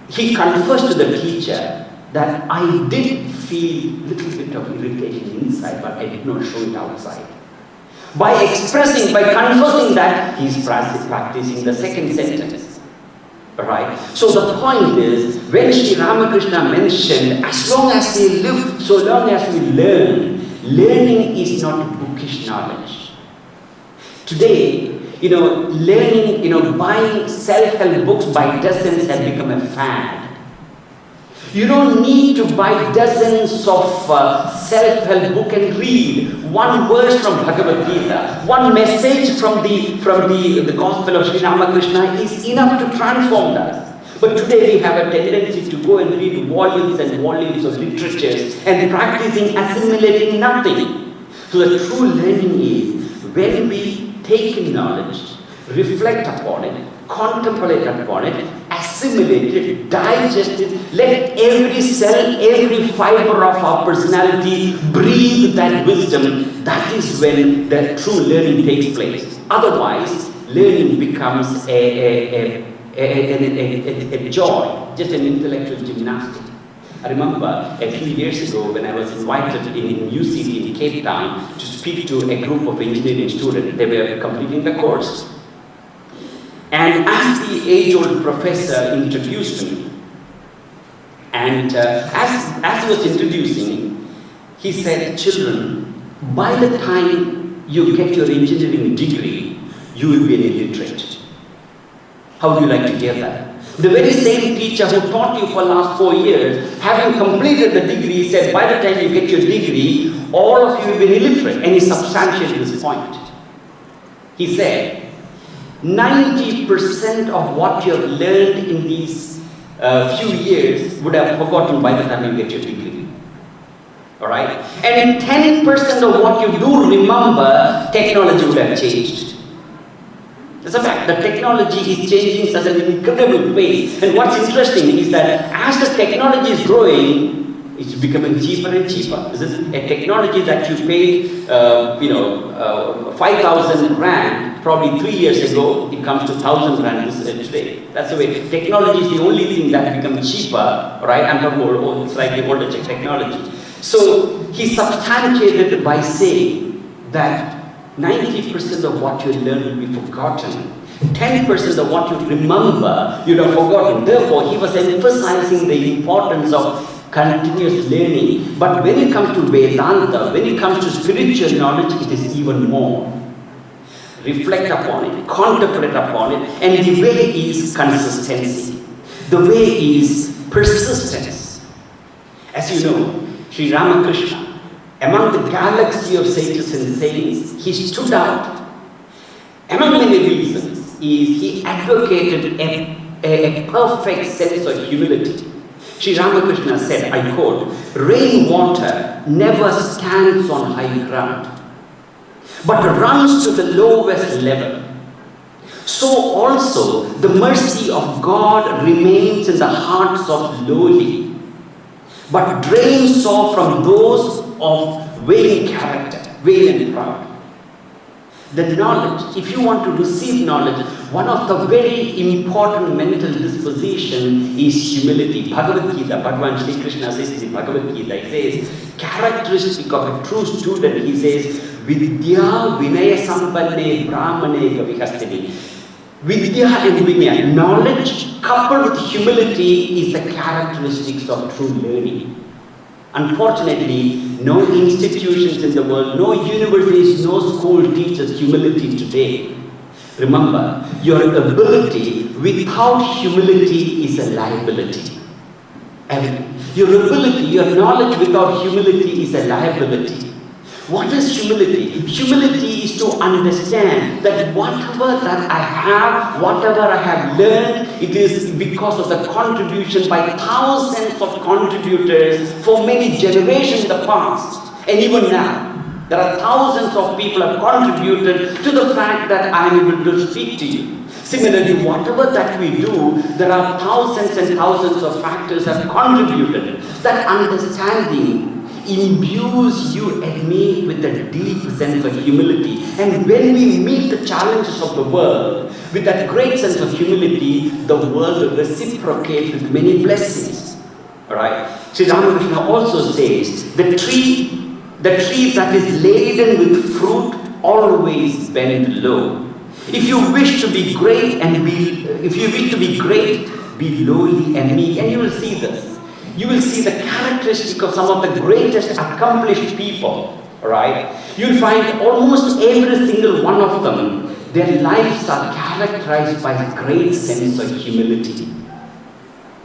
he confessed to the teacher that I did feel a little bit of irritation inside, but I did not show it outside. By confessing that, he is practicing the second sentence. Right. So the point is, when Sri Ramakrishna mentioned, as long as we live, so long as we learn, learning is not bookish knowledge. Today, learning, buying self-help books by dozens has become a fad. You don't need to buy dozens of self-help book and read one verse from Bhagavad Gita, one message from the Gospel of Sri Ramakrishna is enough to transform us. But today we have a tendency to go and read volumes and volumes of literatures and practicing assimilating nothing. So the true learning is when we take in knowledge, reflect upon it, contemplate upon it, assimilate it, digest it, let every cell, every fiber of our personality breathe that wisdom. That is when the true learning takes place. Otherwise, learning becomes a joy, just an intellectual gymnastic. I remember a few years ago when I was invited in UCD in Cape Town to speak to a group of engineering students. They were completing the course. And as the age-old professor introduced me, and as he was introducing, he said, children, by the time you get your engineering degree, you will be an illiterate. How would you like to hear that? The very same teacher who taught you for the last 4 years, having completed the degree, said, by the time you get your degree, all of you will be illiterate. And he substantiated this point. He said, 90% of what you have learned in these few years would have forgotten by the time you get your degree. Alright? And 10% of what you do remember, technology would have changed. That's a fact. The technology is changing such an incredible pace. And what's interesting is that as the technology is growing, it's becoming cheaper and cheaper. This is a technology that you paid, 5,000 rand probably 3 years ago. It comes to 1,000 rand today. That's the way. Technology is the only thing that becomes cheaper, right? I'm talking about slightly older technology. So he substantiated by saying that 90% of what you learn will be forgotten. 10% of what you remember, you'd have forgotten. Therefore, he was emphasizing the importance of continuous learning. But when it comes to Vedanta, when it comes to spiritual knowledge, it is even more. Reflect upon it, contemplate upon it, and the way is consistency. The way is persistence. As you know, Sri Ramakrishna, among the galaxy of sages and saints, he stood out. Among many reasons, he advocated a perfect sense of humility. Sri Ramakrishna said, I quote, rainwater never stands on high ground, but runs to the lowest level. So also, the mercy of God remains in the hearts of lowly, but drains off from those of vain character, vain and proud. The knowledge, if you want to receive knowledge, one of the very important mental disposition is humility. Bhagavad Gita, Bhagavan Sri Krishna says in Bhagavad Gita, he says, characteristic of a true student, he says, Vidya Vinaya Sampanne Brahmane Gavihastini. Vidya and Vinaya, knowledge coupled with humility is the characteristics of true learning. Unfortunately, no institutions in the world, no universities, no school teaches humility today. Remember, your ability without humility is a liability. Your ability, your knowledge without humility is a liability. What is humility? Humility is to understand that whatever that I have, whatever I have learned, it is because of the contribution by thousands of contributors for many generations in the past. And even now, there are thousands of people who have contributed to the fact that I am able to speak to you. Similarly, whatever that we do, there are thousands and thousands of factors that have contributed. That understanding imbues you and me with a deep sense of humility. And when we meet the challenges of the world with that great sense of humility, the world reciprocates with many blessings. Alright? Sri Ramakrishna also says, the tree that is laden with fruit always bend low. If you wish to be great, be lowly and meek, and you will see this. You will see the characteristic of some of the greatest accomplished people, right? You'll find almost every single one of them, their lives are characterized by a great sense of humility.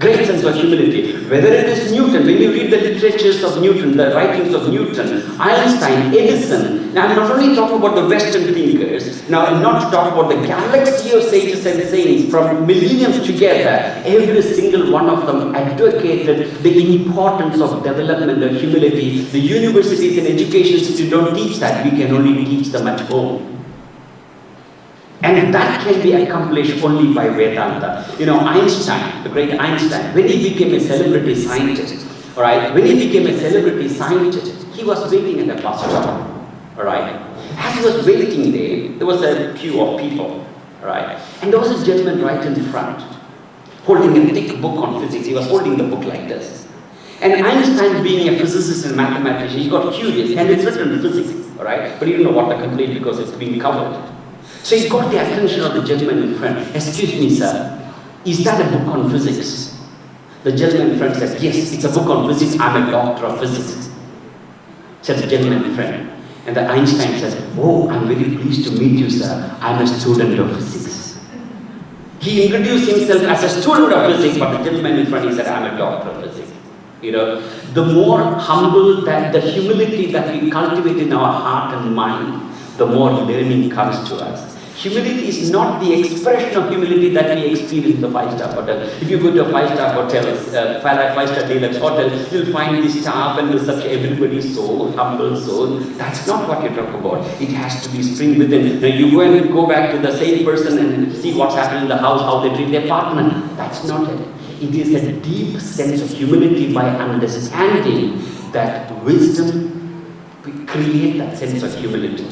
Great sense of humility. Whether it is Newton, when you read the literatures of Newton, the writings of Newton, Einstein, Edison. Now I'm not only talking about the Western thinkers, now I'm not talking about the galaxy of sages and saints from millenniums together. Every single one of them advocated the importance of development of humility. The universities and education systems don't teach that. We can only teach them at home. And that can be accomplished only by Vedanta. You know, Einstein, the great Einstein, when he became a celebrity scientist, when he became a celebrity scientist, he was waiting at a bus stop, As he was waiting there was a queue of people, And there was a gentleman right in front, holding a thick book on physics. He was holding the book like this. And Einstein, being a physicist and mathematician, he got curious, and it's written in physics, But he didn't know what to complete because it's being covered. So he got the attention of the gentleman in front. Excuse me, sir, is that a book on physics? The gentleman in front said, yes, it's a book on physics. I'm a doctor of physics, said the gentleman in front. And the Einstein said, oh, I'm very pleased to meet you, sir. I'm a student of physics. He introduced himself as a student of physics, but the gentleman in front, he said, I'm a doctor of physics. You know, the more humble that the humility that we cultivate in our heart and mind, the more learning comes to us. Humility is not the expression of humility that we experience in the five-star hotel. If you go to a five-star hotel, five-star deluxe hotel, you'll find the staff and such, everybody so humble, so that's not what you talk about. It has to be spring within. Now you go back to the same person and see what's happening in the house, how they treat their partner. That's not it. It is a deep sense of humility by understanding that wisdom creates that sense of humility.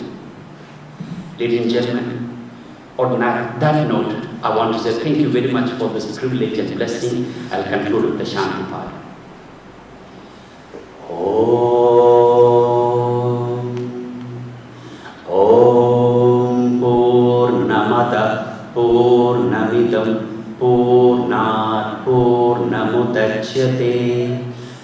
Ladies and gentlemen, on that note, I want to say thank you very much for this privilege and blessing. I'll conclude with the Shanti part. Om Purnamada Purnamidam Purnat Purnamudachyate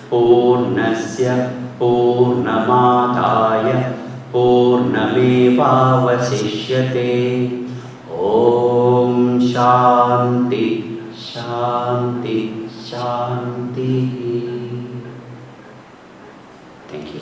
Purnasya Purnamadaya Purnamevavasishyate. Om Shanti, Shanti, Shanti. Thank you.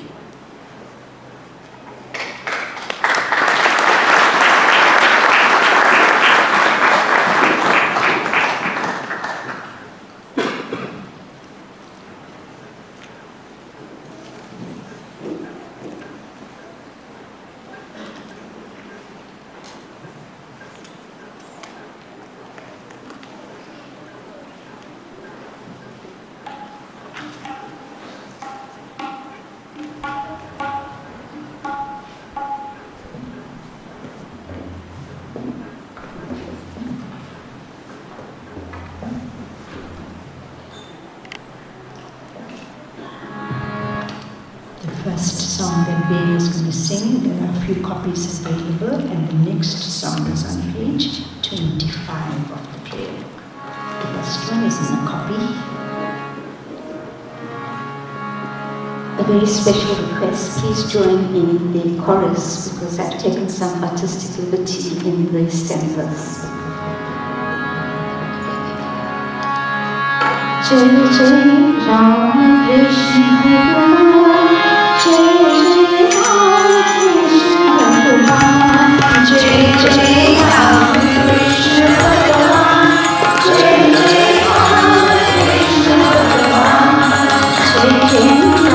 There are a few copies available, and the next song is on page 25 of the prayer book. The first one is in a copy. A very special request, please join in the chorus because I've taken some artistic liberty in the stems. Jai Jai Ramakrishna Bhagavan, Jai Jai Ramakrishna Bhagavan, Jai Jai Ramakrishna Bhagavan, Jai Jai Ramakrishna Bhagavan, Jai Jai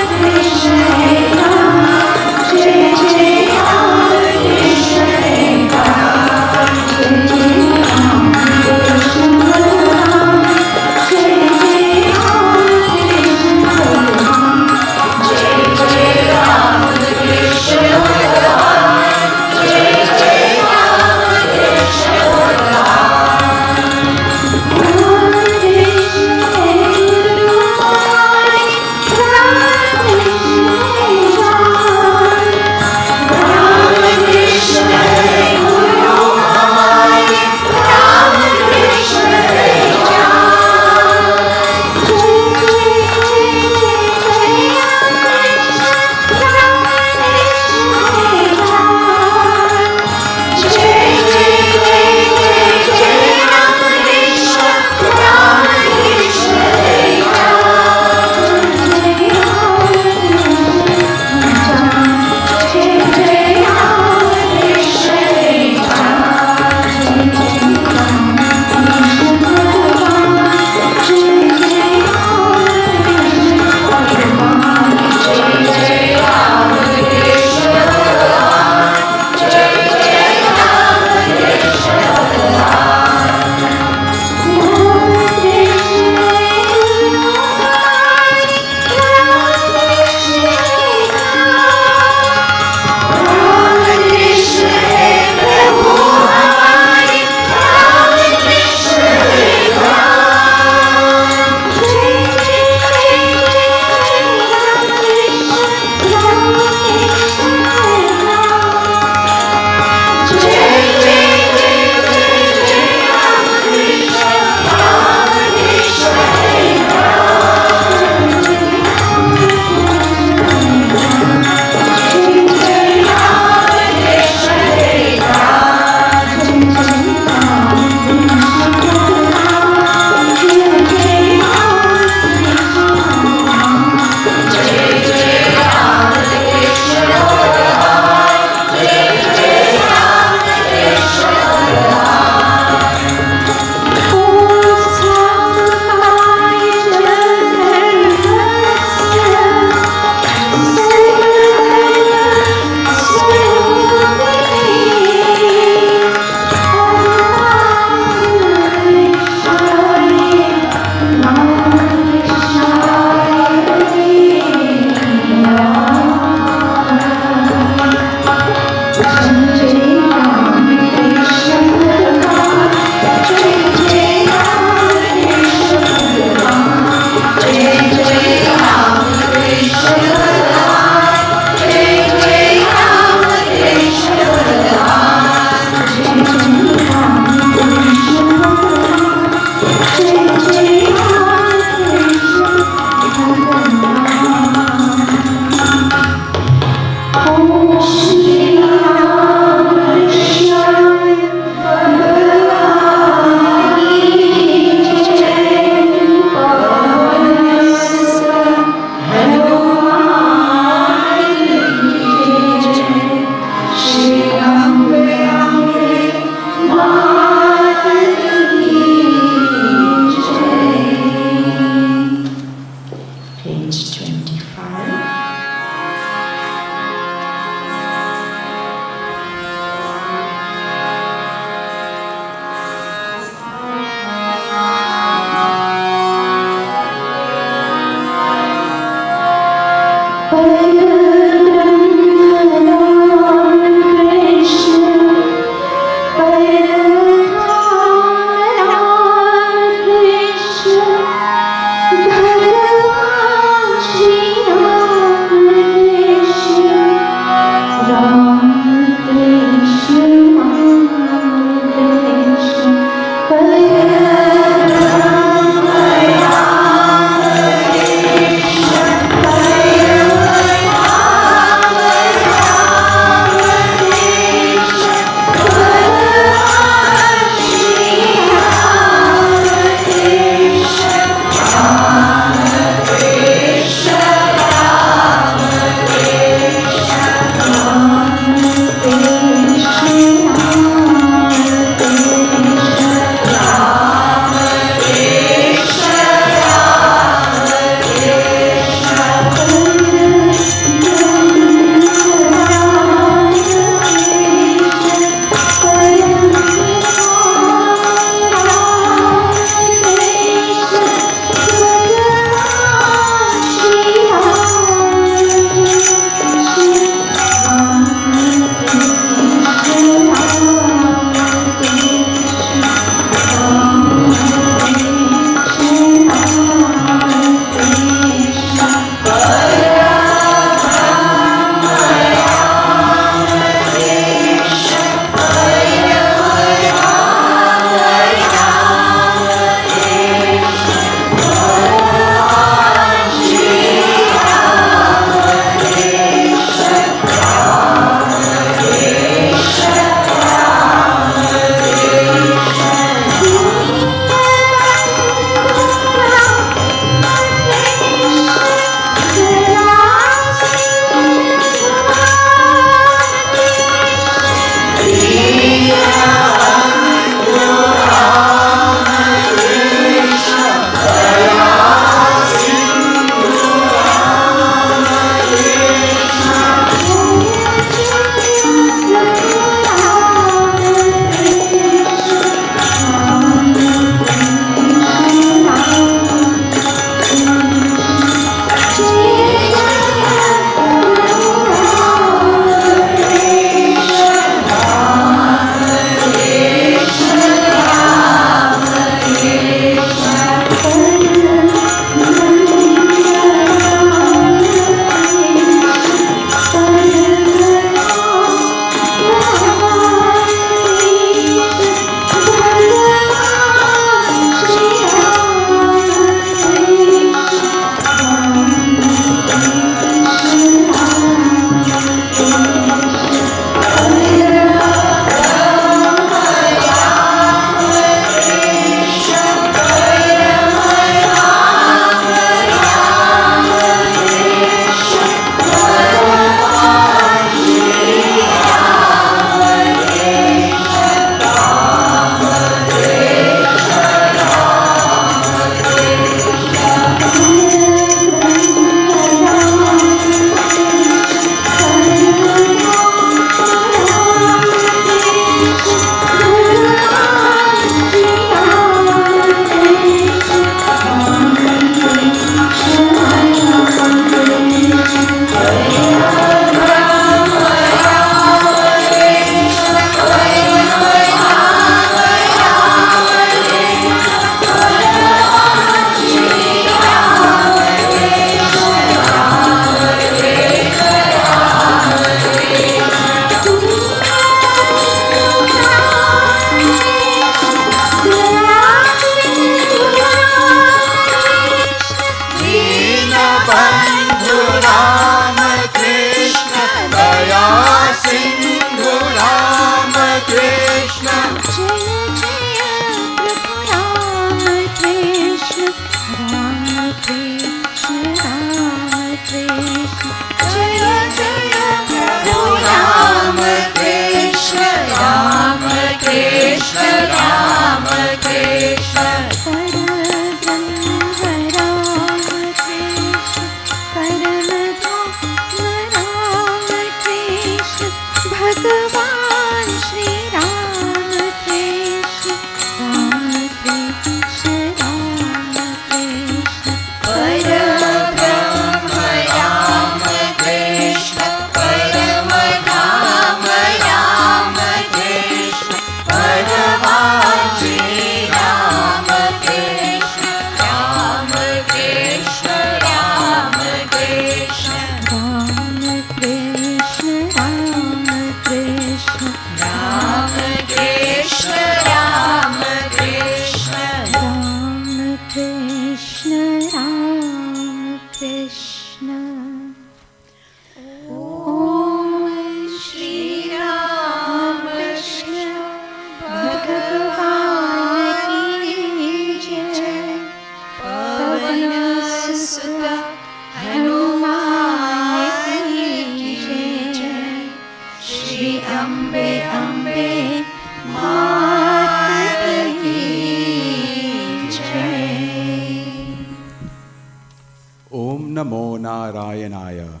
Namo Narayanaya.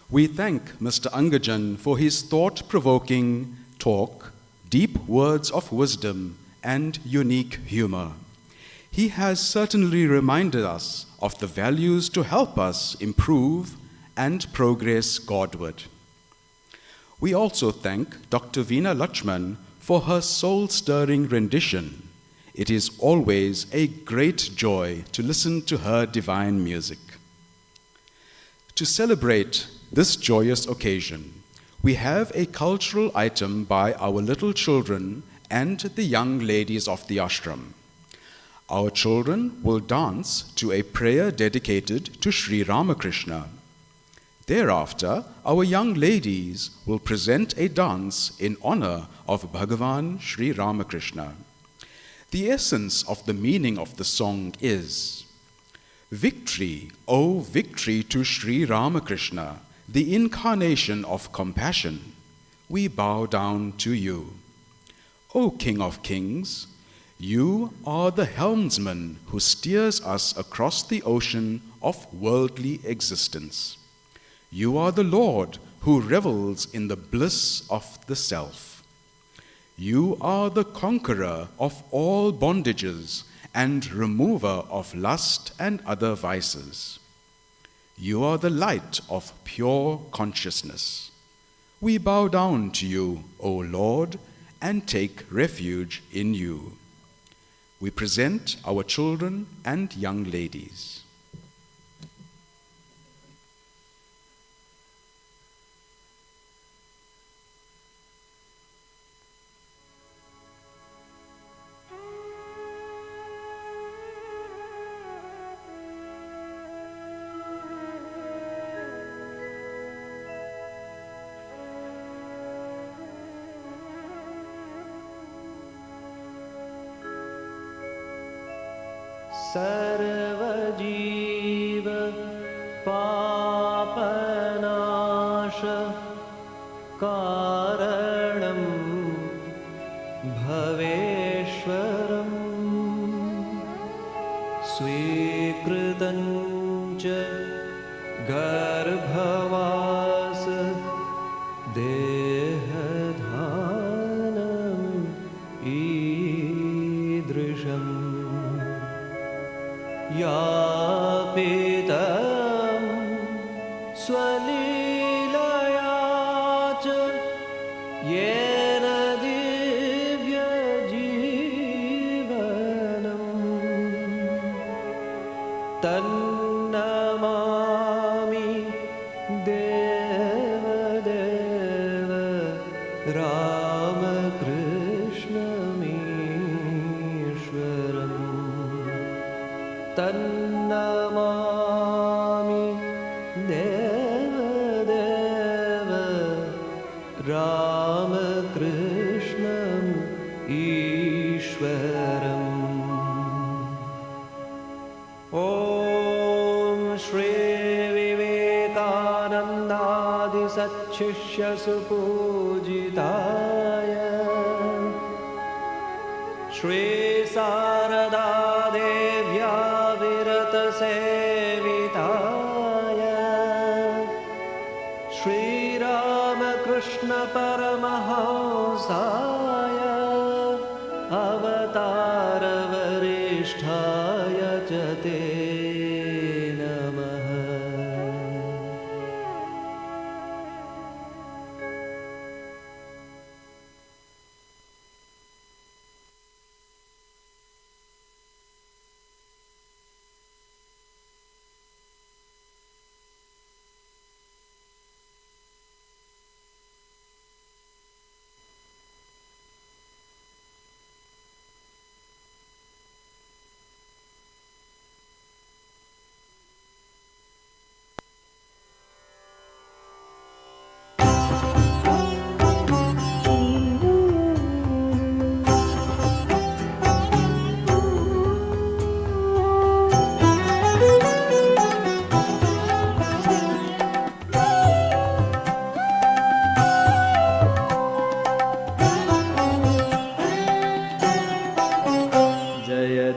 We thank Mr. Angajan for his thought-provoking talk, deep words of wisdom, and unique humor. He has certainly reminded us of the values to help us improve and progress Godward. We also thank Dr. Veena Lachman for her soul-stirring rendition. It is always a great joy to listen to her divine music. To celebrate this joyous occasion, we have a cultural item by our little children and the young ladies of the ashram. Our children will dance to a prayer dedicated to Sri Ramakrishna. Thereafter, our young ladies will present a dance in honor of Bhagavan Sri Ramakrishna. The essence of the meaning of the song is, "Victory, O victory to Sri Ramakrishna, the incarnation of compassion, we bow down to you. O King of Kings, you are the helmsman who steers us across the ocean of worldly existence. You are the Lord who revels in the bliss of the self. You are the conqueror of all bondages and remover of lust and other vices. You are the light of pure consciousness. We bow down to you, O Lord, and take refuge in you." We present our children and young ladies. सर्वजीव Papanash कारणं भवेश्वरम् स्वीकृतं च गर्भवास देहधानम् ईदृशम् यापितं स्वलीलया च येन दिव्यजीवनम् तन्नमामि देवदेव रामकृष्णमीश्वरम् तन्नमामि देवदेव रामकृष्णम् ईश्वरम्। ॐ श्री विवेकानन्दादिसच्छिष्यसुपूजिताय श्री शारदा देव्या विरतसेविताय श्रीरामकृष्ण परमहंसाय अवतारवरिष्ठाय च ते नमः।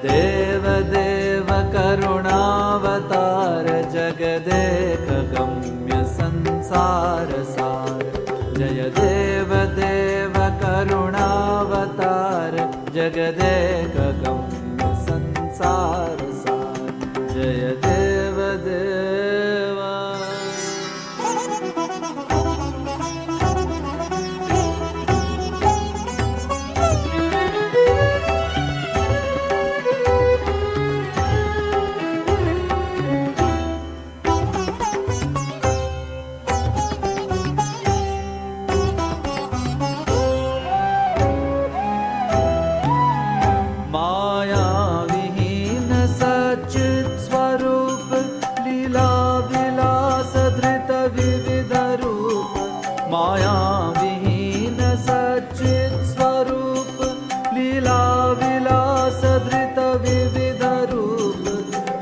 देव देव करुणावतार जगदे जगदेक गम्य संसार सार जय देव देवा।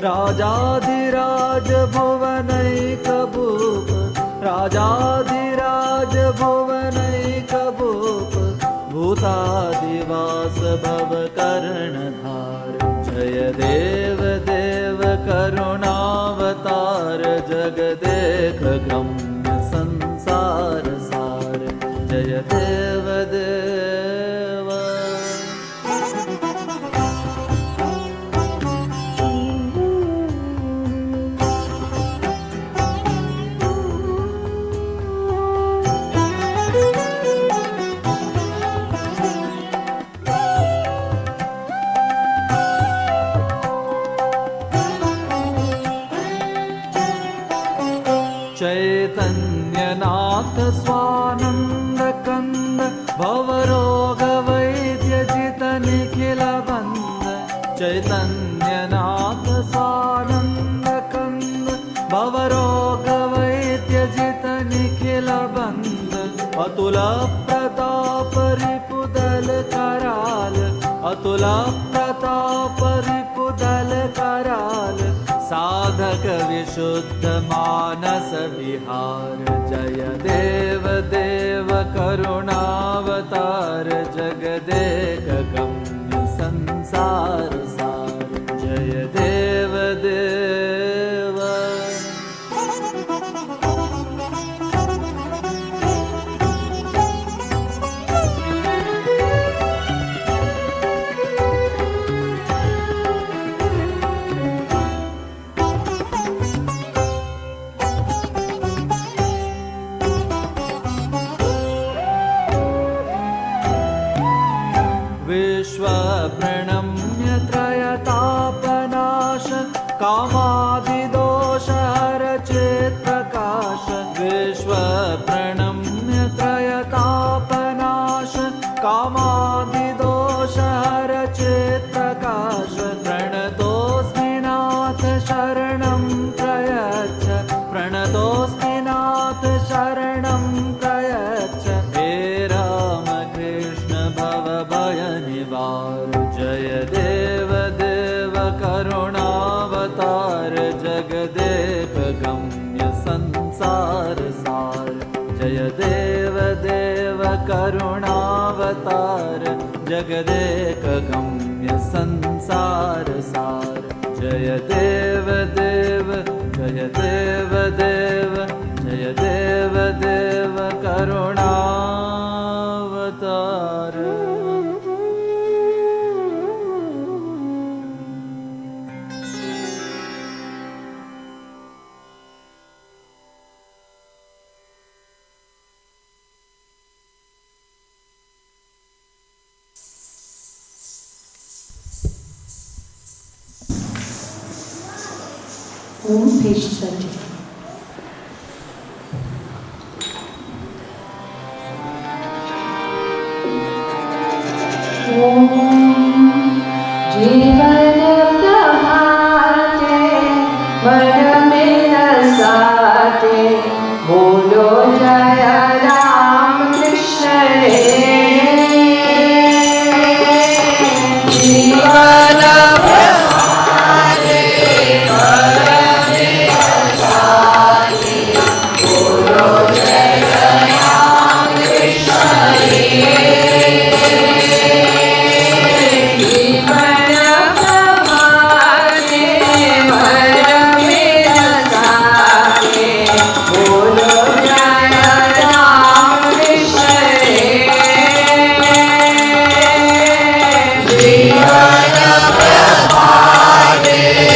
राजाधिराज भुवनैक भूप राजाधिराज भुवनैक भूप भूतादिवास भव कर्णधार जय देव देव करुणावतार जगदेक गम्य संसार सार जय देव देवा। चैतन्यनाथ स्वानंद कंद भवरोग वैद्य जित निखिल बंद चैतन्यनाथ स्वानंद कंद भवरोग वैद्य जित निखिल बंद अतुल प्रताप रिपुदल कराल अतुल प्रताप रिपुदल कराल साधक विशुद्ध मानस विहार जय देव देव करुणावतार जगदेक गम्य संसार सार जय देव देवा। विश्व प्रणम्य त्रयतापनाश कामादिदोष हर चेत प्रकाश विश्व प्रणम्य त्रयतापनाश कामादिदोष हर चेत प्रकाश प्रणतोऽस्मि नाथ शरणं प्रयच्छ प्रणतोऽस्मि नाथ शरणं प्रयच्छ हे रामकृष्ण भव भय निवार जय देव देव करुणावतार जगदेक गम्य संसार सार जय देव देव करुणावतार जगदेक गम्य संसार सार जय देव देव जय देव देव जय देव देव करुणावतार। Page 30. जीवन प्रभाते मन में रसाते बोलो जय राम कृष्ण जीवन प्रभाते मन में रसाते Krishna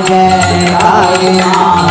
काली माता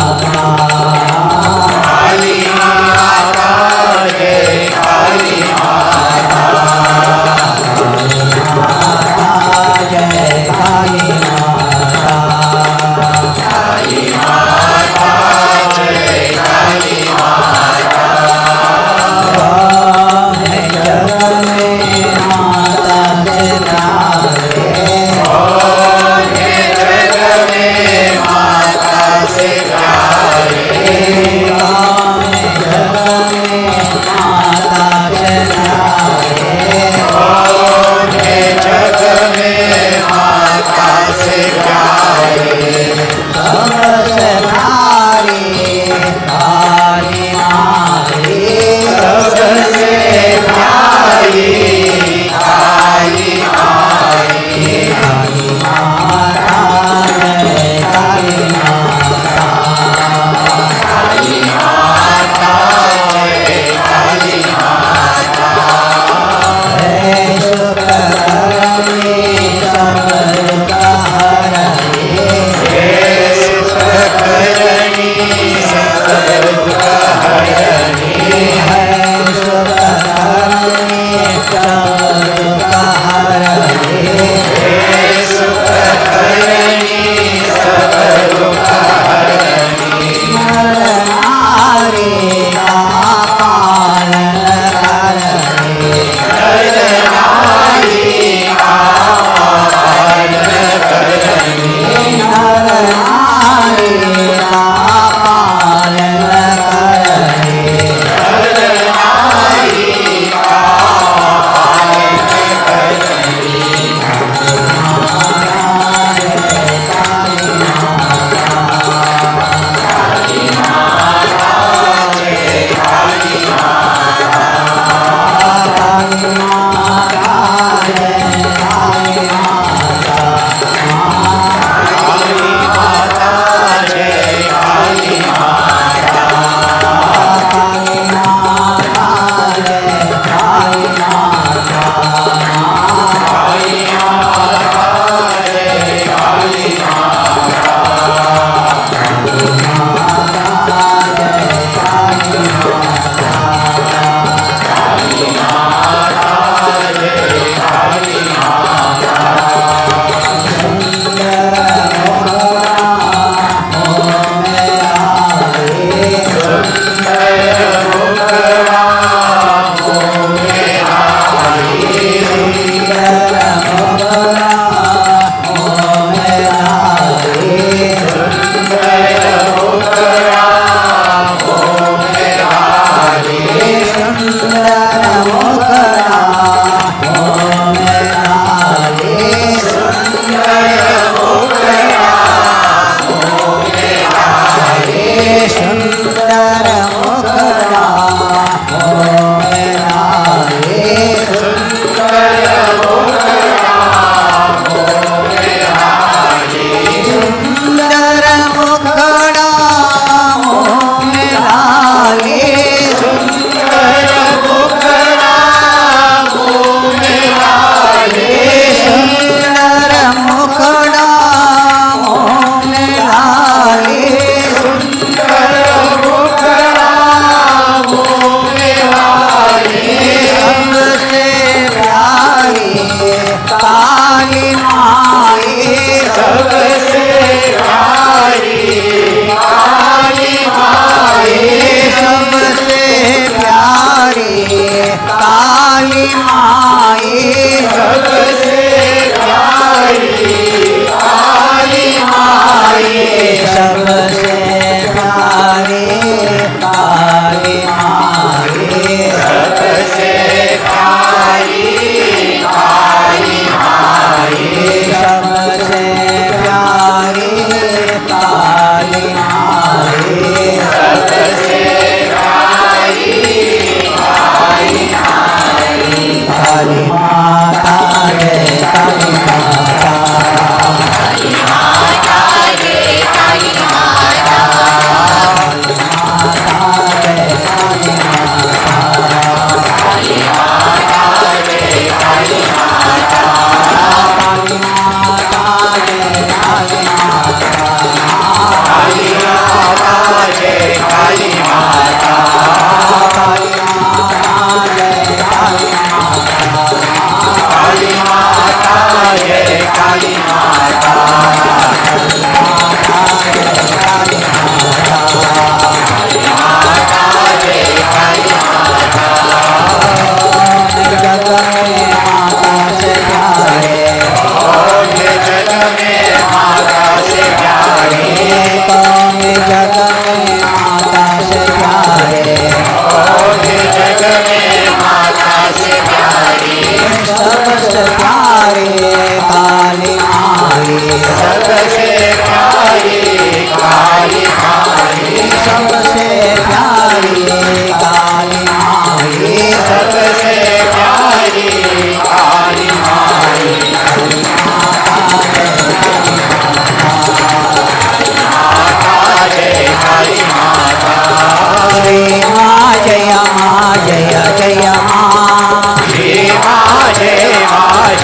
श्री माँ जय माँ जय जय माँ श्री माँ जय जय माँ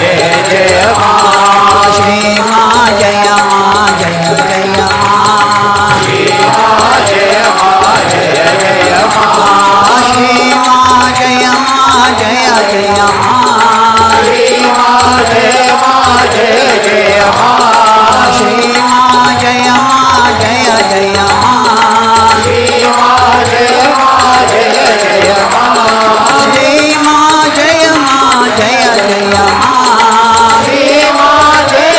श्री माँ जय जय माँ श्री माँ जय जय माँ श्री माँ जय जय जय माँ श्री माँ जय जय माँ श्री माँ जय जय जय माँ श्री माँ जय जय माँ श्री माँ जय जय जय माँ श्री माँ जय जय माँ श्री माँ जय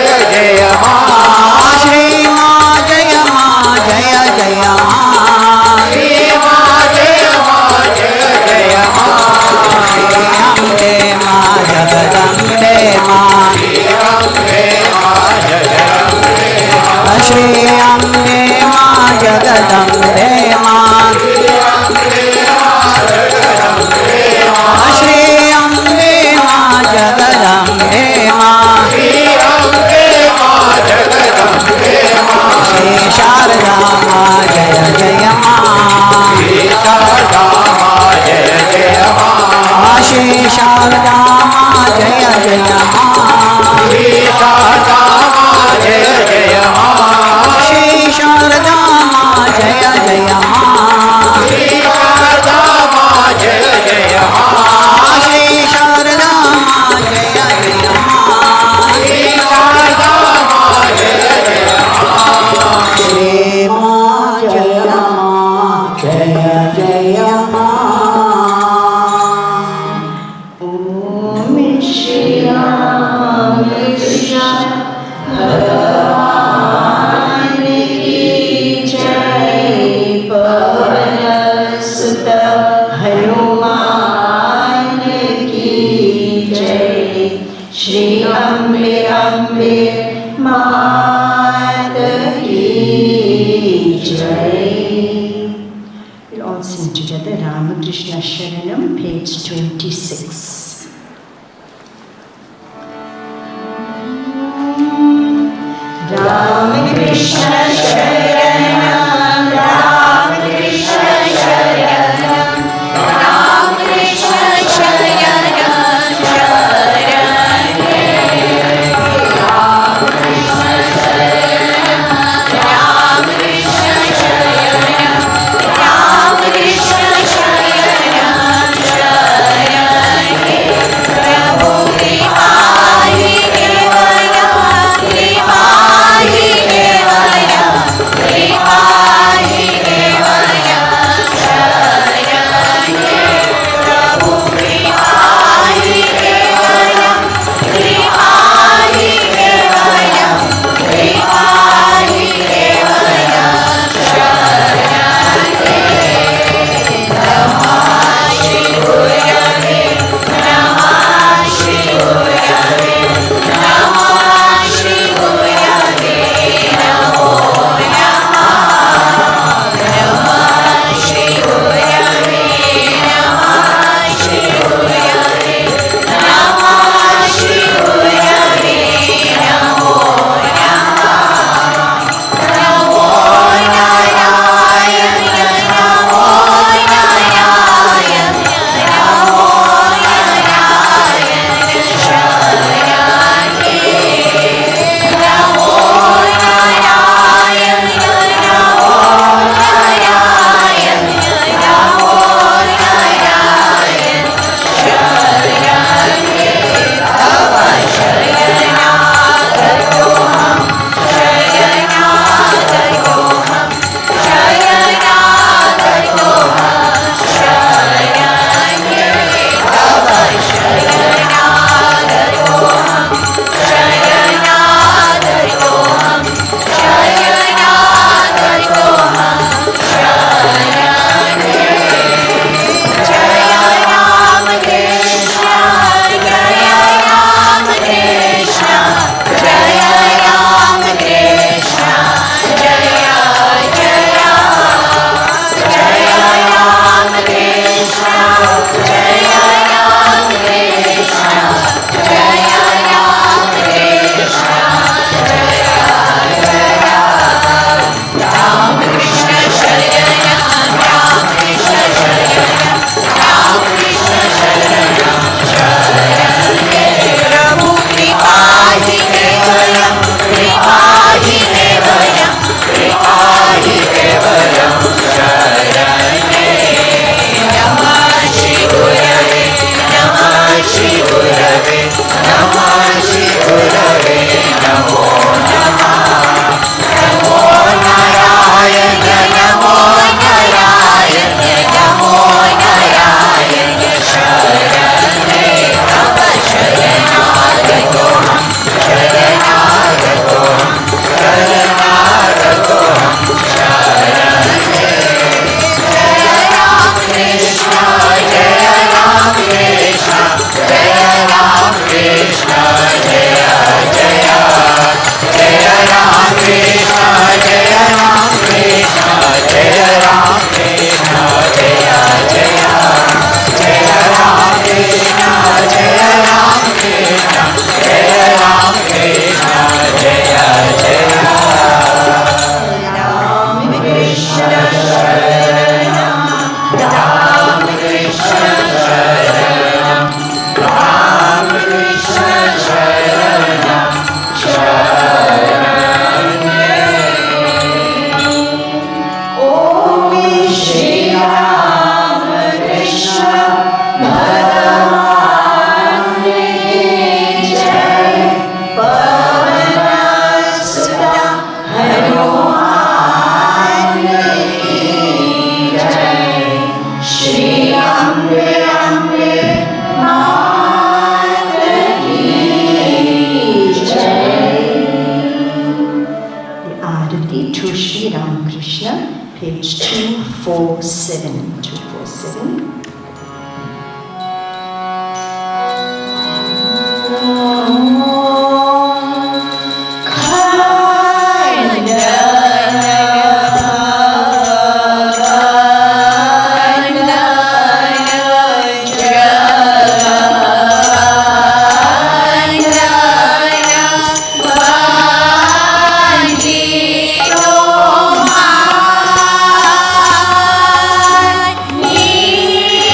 जय जय माँ श्री माँ जय जय माँ अम्बे माँ जगदम्बे माँ श्री अम्बे माँ जगदम्बे माँ श्री अम्बे माँ जगदम्बे माँ श्री शारदा माँ जय जय माँ श्री शारदा माँ जय जय माँ श्री शारदा माँ जय जय माँ श्री शारदा माँ जय जय माँ श्री शारदा माँ जय जय माँ श्री शारदा माँ जय जय माँ श्री शारदा माँ जय जय माँ श्री शारदा माँ जय जय माँ श्री माँ जय जय माँ ओम श्री रामकृष्ण भगवान की जय। पवन सुत हनुमान की जय। श्री अम्बे अम्बे मात की जय। We'll all sing together Ramakrishna Sharanam, page 26. Ramakrishna Sharanam, Ramakrishna Sharanam, Ramakrishna Sharanam, Sharanam. Ramakrishna Sharanam, Ramakrishna Sharanam, Ramakrishna Sharanam, Sharanam. Prabhu Vihari Devaya, Vihari Devaya, Arati to Sri Ramakrishna, page 247. 247. Ni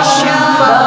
Shiva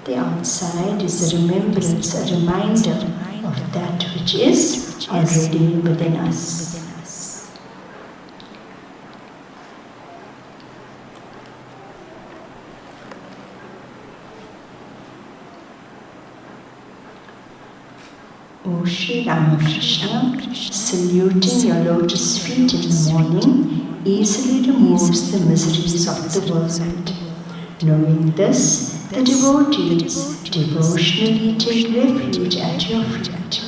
The outside is a remembrance, a reminder of that which is already within us. O Sri Ramakrishna, saluting your lotus feet in the morning easily removes the miseries of the world. Knowing this, the devotees devotionally take refuge at your feet.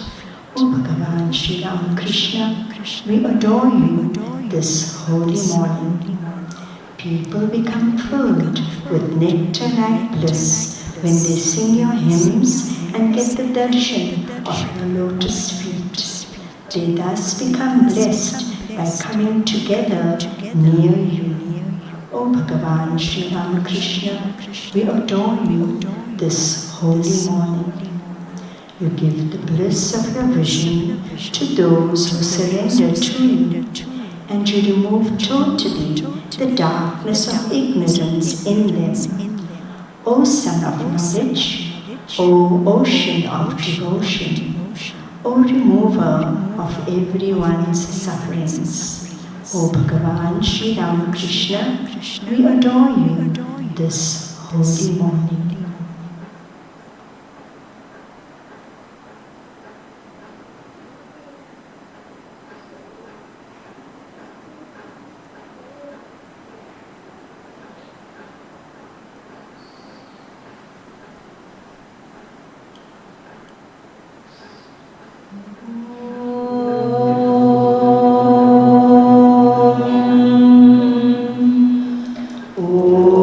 O Bhagavan Sri Ramakrishna, we adore you this holy morning. People become filled with nectar-like bliss when they sing your hymns and get the darshan of your lotus feet. They thus become blessed by coming together near you. O Bhagavan Sri Ramakrishna, we adore you this holy morning. You give the bliss of your vision to those who surrender to you, and you remove totally the darkness of ignorance in them. O Son of Knowledge, O Ocean of Devotion, O Remover of everyone's sufferings, O Bhagavan Sri Ramakrishna, we adore you this holy morning. Oh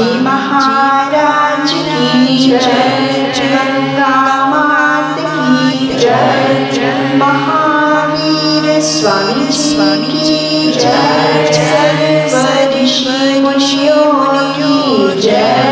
महाराज की जय, गंगा मात की जय, महावीर स्वामी जी की जय, ऋषि मुनियों की जय।